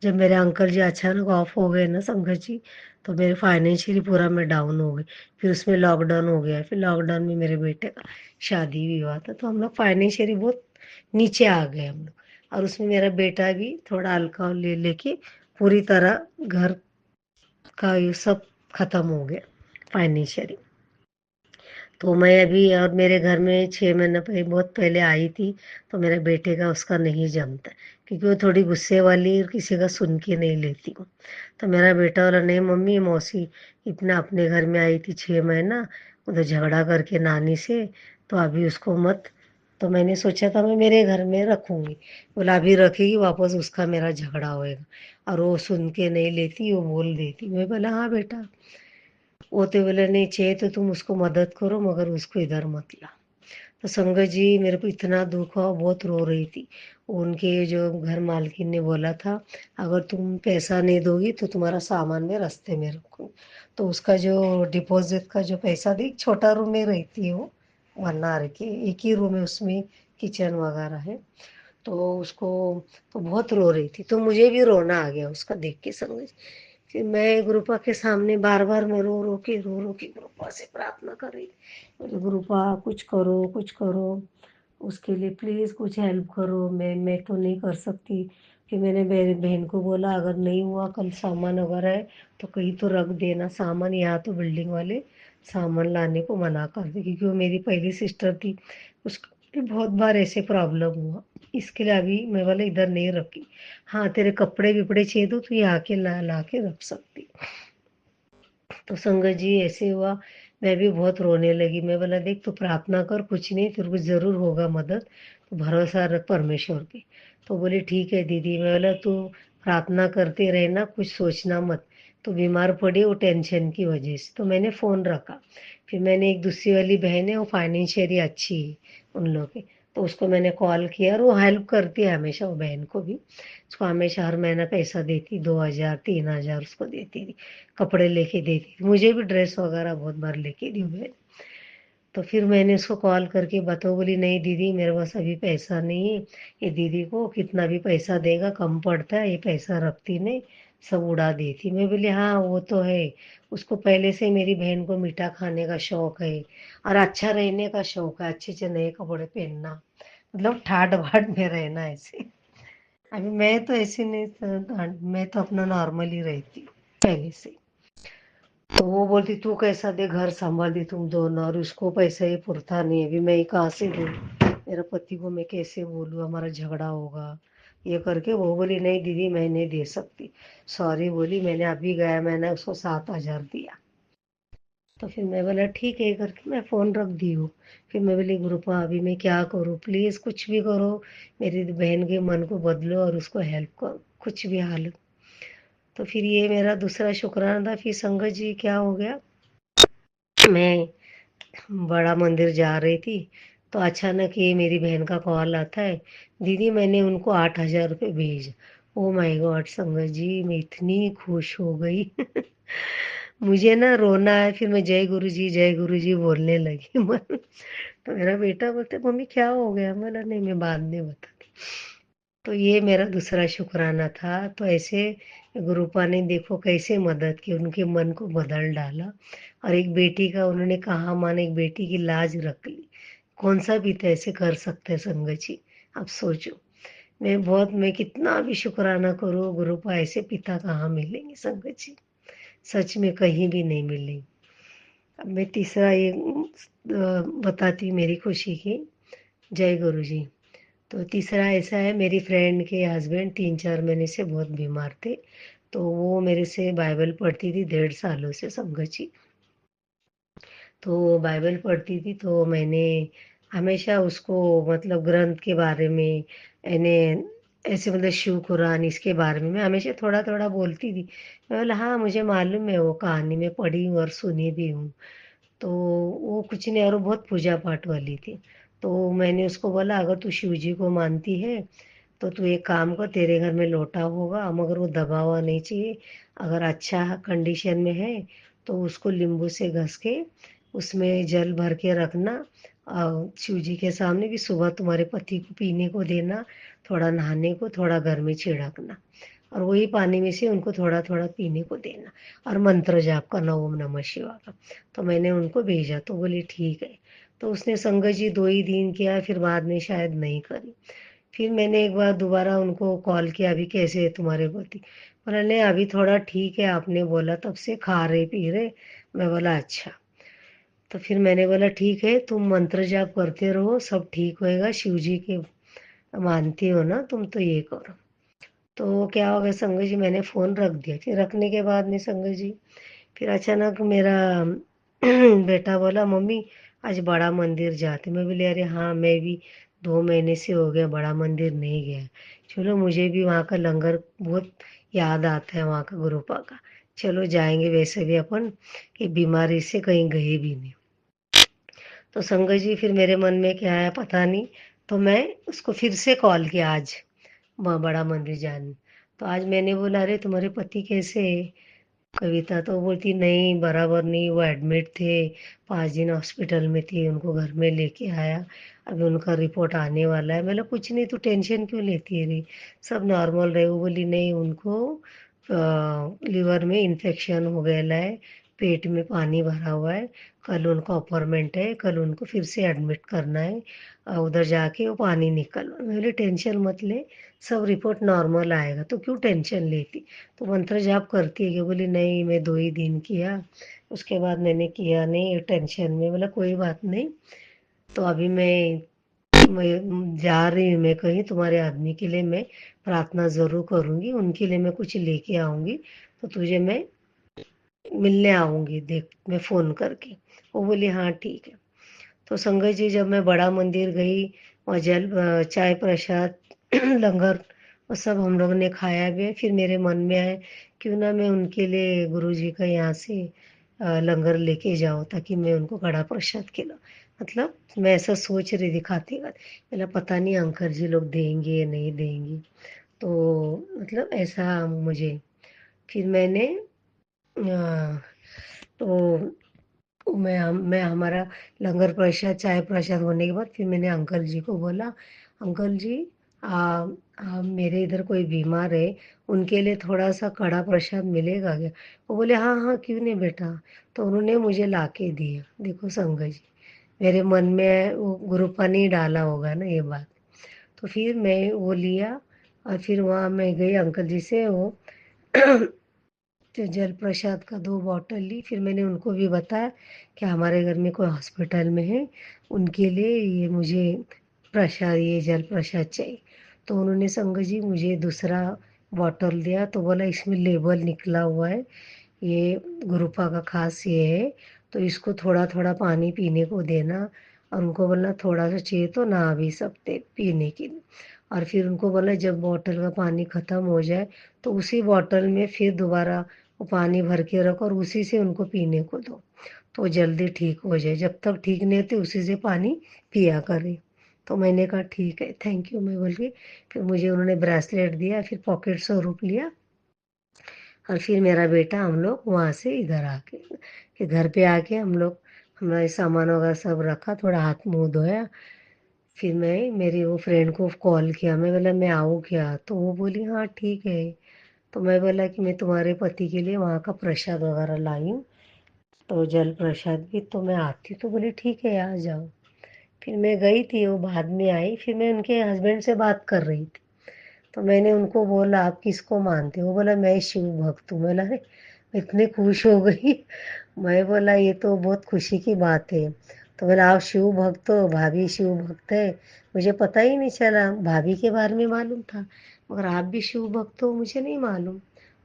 जब मेरे अंकल जी अचानक ऑफ हो गए ना संगत जी, तो मेरे फाइनेंशियली पूरा मैं डाउन हो गई। फिर उसमें लॉकडाउन हो गया, फिर लॉकडाउन में मेरे बेटे का शादी भी हुआ था, तो हम लोग फाइनेंशियली बहुत नीचे आ गए हम लोग। और उसमें मेरा बेटा भी थोड़ा अल्कोहल ले लेके पूरी तरह घर का ये सब खत्म हो गया फाइनेंशियली। तो मैं अभी, और मेरे घर में 6 महीने पहले बहुत पहले आई थी, तो मेरे बेटे का उसका नहीं जमता, क्योंकि वो थोड़ी गुस्से वाली और किसी का सुन के नहीं लेती हूँ। तो मेरा बेटा बोला नहीं मम्मी, मौसी इतना अपने घर में आई थी 6 महीना, उधर झगड़ा करके नानी से, तो अभी उसको मत। तो मैंने सोचा था मैं मेरे घर में रखूँगी। बोला अभी रखेगी वापस उसका मेरा झगड़ा होएगा, और वो सुन के नहीं लेती, वो बोल देती। मैं बोला हाँ बेटा। वो तो बोले नहीं चाहिए तो तुम उसको मदद करो मगर उसको इधर मत ला। तो संगत जी मेरे को इतना दुख हुआ, बहुत रो रही थी। उनके जो घर मालकिन ने बोला था अगर तुम पैसा नहीं दोगी तो तुम्हारा सामान मैं रास्ते में रखूँ। तो उसका जो डिपॉजिट का जो पैसा दी, छोटा रूम में रहती है वो, 1 आवर के एक ही रूम है, उसमें किचन वगैरह है। तो उसको, तो बहुत रो रही थी, तो मुझे भी रोना आ गया उसका देख के संगत। फिर मैं गुरुपा के सामने बार बार मैं रो रो के गुरुपा से प्रार्थना कर रही थी। बोले गुरुपा कुछ करो, कुछ करो उसके लिए, प्लीज़ कुछ हेल्प करो। मैं तो नहीं कर सकती। फिर मैंने मेरी बहन को बोला अगर नहीं हुआ कल सामान अगर है तो कहीं तो रख देना सामान, यहाँ तो बिल्डिंग वाले सामान लाने को मना कर दे, क्योंकि वो मेरी पहली सिस्टर थी, उसको भी बहुत बार ऐसे प्रॉब्लम हुआ। इसके लिए अभी मैं बोला इधर नहीं रखी। हाँ तेरे कपड़े विपड़े चाहिए तो यहाँ के ला ला के रख सकती। तो संगत जी ऐसे हुआ, मैं भी बहुत रोने लगी। मैं बोला देख तू प्रार्थना कर, कुछ नहीं तेरे को ज़रूर होगा मदद, तो भरोसा रख परमेश्वर पे। तो बोली ठीक है दीदी। मैं बोला तू प्रार्थना करते रहना, कुछ सोचना मत। तो बीमार पड़ी वो टेंशन की वजह से, तो मैंने फ़ोन रखा। फिर मैंने एक दूसरी वाली बहन है, वो फाइनेंशियली अच्छी है उन लोग की, तो उसको मैंने कॉल किया, और वो हेल्प करती है हमेशा, वो बहन को भी। उसको हमेशा हर महीना पैसा देती, 2,000 3,000 उसको देती थी, कपड़े लेके देती थी, मुझे भी ड्रेस वगैरह बहुत बार लेके दी मैं। तो फिर मैंने उसको कॉल करके बताओ, बोली नहीं दीदी मेरे पास अभी पैसा नहीं है, ये दीदी को कितना भी पैसा देगा कम पड़ता है, ये पैसा रखती नहीं, सब उड़ा देती। मैं बोली हाँ वो तो है, उसको पहले से मेरी बहन को मीठा खाने का शौक है और अच्छा रहने का शौक है, अच्छे अच्छे नए कपड़े पहनना, मतलब ठाट बाट में रहना ऐसे। अभी मैं तो ऐसे नहीं, मैं तो अपना नॉर्मल ही रहती हूँ पहले से। तो वो बोलती तू कैसा दे, घर संभाल दी तुम दोनों, और उसको पैसा ही पुरता नहीं है, अभी मैं कहाँ से दूँ, मेरा पति को मैं कैसे बोलूँ, हमारा झगड़ा होगा ये करके। वो बोली नहीं दीदी मैं नहीं दे सकती, सॉरी बोली। मैंने अभी गया मैंने उसको 7,000 दिया। तो फिर मैं बोला ठीक है करके मैं फ़ोन रख दी हूँ। फिर मैं बोली गुरुपा अभी मैं क्या करूँ, प्लीज़ कुछ भी करो, मेरी बहन के मन को बदलो और उसको हेल्प करो, कुछ भी हाल। तो फिर ये मेरा दूसरा शुक्राना था। फिर संगत जी क्या हो गया, मैं बड़ा मंदिर जा रही थी, तो अचानक ये मेरी बहन का कॉल आता है, दीदी मैंने उनको 8,000 रुपये भेजा। ओ माय गॉड संगत जी मैं इतनी खुश हो गई मुझे ना रोना है, फिर मैं जय गुरु जी बोलने लगी मन। तो मेरा बेटा बोलते मम्मी क्या हो गया, मैंने नहीं मैं बाद में बताती। तो ये मेरा दूसरा शुक्राना था। तो ऐसे गुरुपा ने देखो कैसे मदद की, उनके मन को बदल डाला, और एक बेटी का उन्होंने कहा माने एक बेटी की लाज रख ली। कौन सा भी तो ऐसे कर सकते हैं संगत जी, आप सोचो। मैं कितना भी शुक्राना करूँ, गुरुपा ऐसे पिता कहाँ मिलेंगे संगत जी, सच में कहीं भी नहीं मिलेंगे। अब मैं तीसरा ये बताती हूँ मेरी खुशी की। जय गुरु जी। तो तीसरा ऐसा है, मेरी फ्रेंड के हस्बैंड 3-4 महीने से बहुत बीमार थे, तो वो मेरे से बाइबल पढ़ती थी 1.5 सालों से संगत जी। तो बाइबल पढ़ती थी, तो मैंने हमेशा उसको मतलब ग्रंथ के बारे में यानी ऐसे मतलब शिव कुरान इसके बारे में मैं हमेशा थोड़ा थोड़ा बोलती थी। मैं बोला हाँ मुझे मालूम है, वो कहानी में पढ़ी हूँ और सुनी भी हूँ। तो वो कुछ नहीं, और वो बहुत पूजा पाठ वाली थी। तो मैंने उसको बोला अगर तू शिव जी को मानती है तो तू एक काम कर, तेरे घर में लोटा होगा मगर वो दबा हुआ नहीं चाहिए, अगर अच्छा कंडीशन में है तो उसको नींबू से घस के उसमें जल भर के रखना, शिव जी के सामने भी सुबह तुम्हारे पति को पीने को देना, थोड़ा नहाने को, थोड़ा घर में छिड़कना, और वही पानी में से उनको थोड़ा थोड़ा पीने को देना, और मंत्र जाप करना ओम नमः शिवाय का। तो मैंने उनको भेजा, तो बोली ठीक है। तो उसने संगत जी 2 ही दिन किया, फिर बाद में शायद नहीं करी। फिर मैंने एक बार दोबारा उनको कॉल किया, अभी कैसे है तुम्हारे पति? बोला नहीं अभी थोड़ा ठीक है, आपने बोला तब से खा रहे पी रहे। मैं बोला अच्छा। तो फिर मैंने बोला ठीक है, तुम मंत्र जाप करते रहो, सब ठीक होएगा, शिव जी के मानती हो ना तुम, तो ये करो। तो क्या हो गया संगत जी, मैंने फ़ोन रख दिया। फिर रखने के बाद में संगत जी फिर अचानक मेरा बेटा बोला मम्मी आज बड़ा मंदिर जाते। मैं बोली अरे हाँ मैं भी 2 महीने से हो गया बड़ा मंदिर नहीं गया। चलो मुझे भी वहाँ का लंगर बहुत याद आता है, वहाँ का गुरुपा का। चलो जाएंगे, वैसे भी अपन कि बीमारी से कहीं गए भी नहीं। तो संगत जी फिर मेरे मन में क्या आया पता नहीं, तो मैं उसको फिर से कॉल किया आज बड़ा मंदिर जाने। तो आज मैंने बोला अरे तुम्हारे पति कैसे है? कविता तो बोलती नहीं बराबर नहीं, वो एडमिट थे, 5 दिन हॉस्पिटल में थे, उनको घर में लेके आया, अभी उनका रिपोर्ट आने वाला है। मतलब कुछ नहीं, तो टेंशन क्यों लेती है रे, सब नॉर्मल रहे। वो बोली नहीं उनको लिवर में इन्फेक्शन हो गया है, पेट में पानी भरा हुआ है, कल उनका अपॉइंटमेंट है, कल उनको फिर से एडमिट करना है, उधर जाके वो पानी निकल। मैं बोली टेंशन मत ले, सब रिपोर्ट नॉर्मल आएगा, तो क्यों टेंशन लेती? तो मंत्र जाप करती है कि? बोली नहीं मैं 2 ही दिन किया, उसके बाद मैंने किया नहीं, टेंशन में। बोला कोई बात नहीं, तो अभी मैं जा रही हूँ, मैं कहीं तुम्हारे आदमी के लिए मैं प्रार्थना ज़रूर करूँगी, उनके लिए मैं कुछ लेके आऊँगी, तो तुझे मैं मिलने आऊँगी, देख मैं फ़ोन करके। वो बोली हाँ ठीक है। तो संगत जी जब मैं बड़ा मंदिर गई, वहाँ चाय प्रसाद लंगर वो सब हम लोग ने खाया भी है। फिर मेरे मन में आया क्यों ना मैं उनके लिए गुरु जी का यहाँ से लंगर लेके जाऊँ, ताकि मैं उनको कड़ा प्रसाद खिलाऊँ। मतलब मैं ऐसा सोच रही थी खाते खाते, मेरा पता नहीं अंकल जी लोग देंगे या नहीं देंगे, तो मतलब ऐसा मुझे। फिर मैंने तो मैं हमारा लंगर प्रसाद चाय प्रसाद होने के बाद फिर मैंने अंकल जी को बोला अंकल जी मेरे इधर कोई बीमार है, उनके लिए थोड़ा सा कड़ा प्रसाद मिलेगा क्या? वो बोले हाँ हाँ क्यों नहीं बेटा। तो उन्होंने मुझे ला के दिया। देखो संगत जी मेरे मन में वो गुरुपा नहीं डाला होगा ना ये बात। तो फिर मैं वो लिया, और फिर वहाँ मैं गई अंकल जी से वो तो जल प्रसाद का 2 बॉटल ली। फिर मैंने उनको भी बताया कि हमारे घर में कोई हॉस्पिटल में है, उनके लिए ये मुझे प्रसाद, ये जल प्रसाद चाहिए। तो उन्होंने संगत जी मुझे दूसरा बॉटल दिया, तो बोला इसमें लेबल निकला हुआ है, ये गुरुपा का खास ये है, तो इसको थोड़ा थोड़ा पानी पीने को देना, और उनको बोलना थोड़ा सा चाहिए तो नहा भी सकते पीने के लिए। और फिर उनको बोला जब बॉटल का पानी ख़त्म हो जाए तो उसी बॉटल में फिर दोबारा वो पानी भर के रखो और उसी से उनको पीने को दो, तो जल्दी ठीक हो जाए। जब तक ठीक नहीं होते उसी से पानी पिया करें। तो मैंने कहा ठीक है थैंक यू मैं बोल के, फिर मुझे उन्होंने ब्रेसलेट दिया, फिर पॉकेट 100 रुपये लिया, और फिर मेरा बेटा हम लोग वहाँ से इधर आके फिर घर पे आके हम लोग हमारे सामान वगैरह सब रखा, थोड़ा हाथ मुंह धोया। फिर मैं मेरी वो फ्रेंड को कॉल किया, मैं बोला मैं आऊँ क्या? तो वो बोली हाँ ठीक है। तो मैं बोला कि मैं तुम्हारे पति के लिए वहाँ का प्रसाद वगैरह लाई हूँ, तो जल प्रसाद भी, तो मैं आती हूँ। तो बोली ठीक है आ जाओ। फिर मैं गई थी, वो बाद में आई, फिर मैं उनके हस्बैंड से बात कर रही थी। तो मैंने उनको बोला आप किसको मानते हो? वो बोला मैं शिव भक्त हूँ। बोला अरे मैं इतनी खुश हो गई। मैं बोला ये तो बहुत खुशी की बात है। तो बोला आप शिव भक्त हो, भाभी शिव भक्त है, मुझे पता ही नहीं चला, भाभी के बारे में मालूम था मगर आप भी शिव भक्त हो मुझे नहीं मालूम।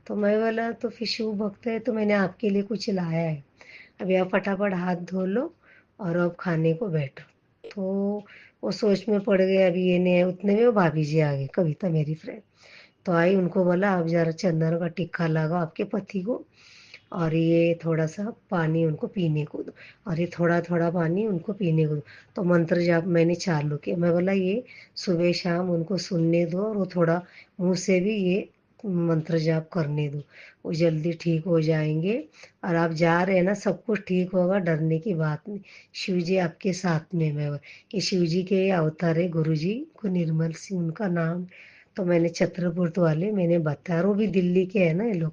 तो मैं बोला तो फिर शिव भक्त है तो मैंने आपके लिए कुछ लाया है। अभी आप फटाफट हाथ धो लो और अब खाने को बैठो। तो वो सोच में पड़ गए, अभी ये नहीं है, उतने में वो भाभी जी आ गई, कविता मेरी फ्रेंड। तो आई, उनको बोला आप जरा चंदन का टिक्का लगाओ आपके पति को, और ये थोड़ा सा पानी उनको पीने को दो, और ये थोड़ा थोड़ा पानी उनको पीने को दो। तो मंत्र जाप मैंने चालू किया। मैं बोला ये सुबह शाम उनको सुनने दो, और वो थोड़ा मुंह से भी ये मंत्र जाप करने दो, वो जल्दी ठीक हो जाएंगे। और आप जा रहे हैं ना, सब कुछ ठीक होगा, डरने की बात नहीं। शिव जी आपके साथ में। मैं ये शिव जी के अवतार है, गुरु जी को निर्मल सिंह उनका नाम। तो मैंने छत्रपुर वाले मैंने बताया, और वो भी दिल्ली के हैं ना ये लोग,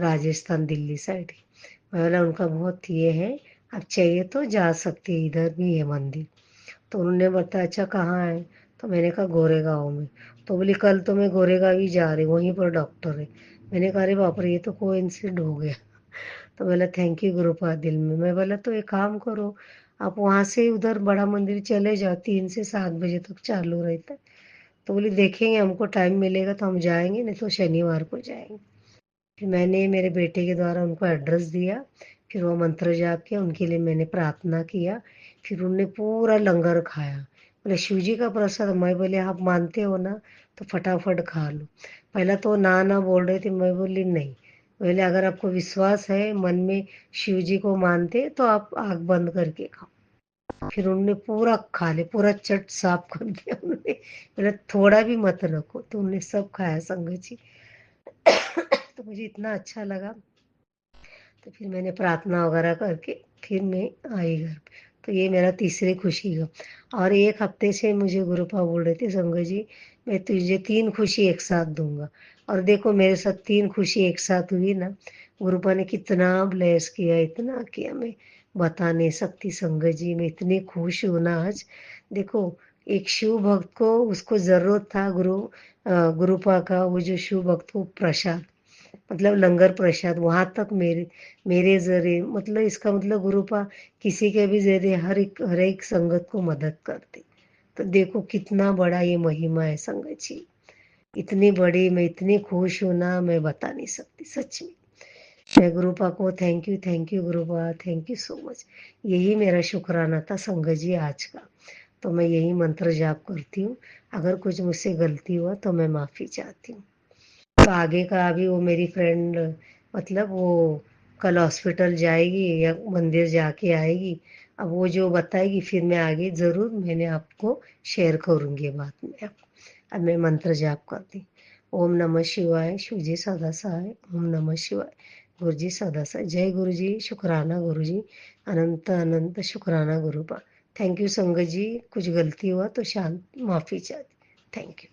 राजस्थान दिल्ली साइड ही। मैं बोला उनका बहुत ये है, आप चाहिए तो जा सकते हैं, इधर भी है मंदिर। तो उन्होंने बताया अच्छा कहाँ है। तो मैंने कहा गोरेगांव में। तो बोली कल तो मैं गोरेगांव ही जा रही हूँ, वहीं पर डॉक्टर है। मैंने कहा अरे बाप रे, ये तो कोइंसिडेंट हो गया। तो बोला थैंक यू गुरुपा दिल में। मैं बोला तो एक काम करो, आप वहाँ से उधर बड़ा मंदिर चले जाओ, 3 से 7 बजे तक चालू रहता है। तो बोली देखेंगे, हमको टाइम मिलेगा तो हम जाएंगे, नहीं तो शनिवार को जाएंगे। फिर मैंने मेरे बेटे के द्वारा उनको एड्रेस दिया, फिर वो मंत्र जाप किया, उनके लिए मैंने प्रार्थना किया। फिर उनने पूरा लंगर खाया। बोले शिव जी का प्रसाद। मैं बोले आप मानते हो ना, तो फटाफट खा लो। पहला तो ना ना बोल रहे थे, मैं बोली नहीं। बोले अगर आपको विश्वास है मन में, शिव जी को मानते, तो आप आँख बंद करके खाओ। फिर उन्होंने पूरा खा लिया, पूरा चट साफ कर दिया उन्होंने। बोले थोड़ा भी मत रखो, तो उन्होंने सब खाया संगत जी। तो मुझे इतना अच्छा लगा। तो फिर मैंने प्रार्थना वगैरह करके फिर मैं आई घर पे। तो ये मेरा तीसरी खुशी का। और 1 हफ्ते से मुझे गुरुपा बोल रहे थे संगत जी मैं तुझे 3 खुशी एक साथ दूंगा। और देखो मेरे साथ 3 खुशी एक साथ हुई ना। गुरुपा ने कितना ब्लेस किया, इतना किया, मैं बता नहीं सकती संगत जी। मैं इतनी खुश हूँ ना आज। देखो एक शिव भक्त को, उसको ज़रूरत था गुरुपा का, वो जो शिव भक्त को प्रसाद, मतलब लंगर प्रसाद वहाँ तक मेरे मेरे जरिए, मतलब इसका मतलब गुरुपा किसी के भी जरिए हर एक संगत को मदद करते। तो देखो कितना बड़ा ये महिमा है संगत जी। इतनी बड़ी, मैं इतनी खुश हूँ ना, मैं बता नहीं सकती सच में। मैं गुरुपा को thank you गुरुपा, thank you so much. यही मेरा शुक्राना था संगत जी आज का। तो मैं यही मंत्र जाप करती हूँ। अगर कुछ मुझसे गलती हुआ तो मैं माफ़ी चाहती हूँ। तो आगे का अभी वो मेरी फ्रेंड, मतलब वो कल हॉस्पिटल जाएगी या मंदिर जाके आएगी। अब वो जो बताएगी फिर मैं आगे ज़रूर मैंने आपको शेयर करूँगी बाद में। अब मैं मंत्र जाप करती। ओम नमः शिवाय, शिव जी सदा सहाय। ओम नमः शिवाय, गुरु जी सदा सहाय। जय गुरु जी, शुक्राना गुरु जी, अनंत अनंत शुक्राना गुरुपा। थैंक यू संगत जी, कुछ गलती हुआ तो शांत माफ़ी चाहती। Thank you.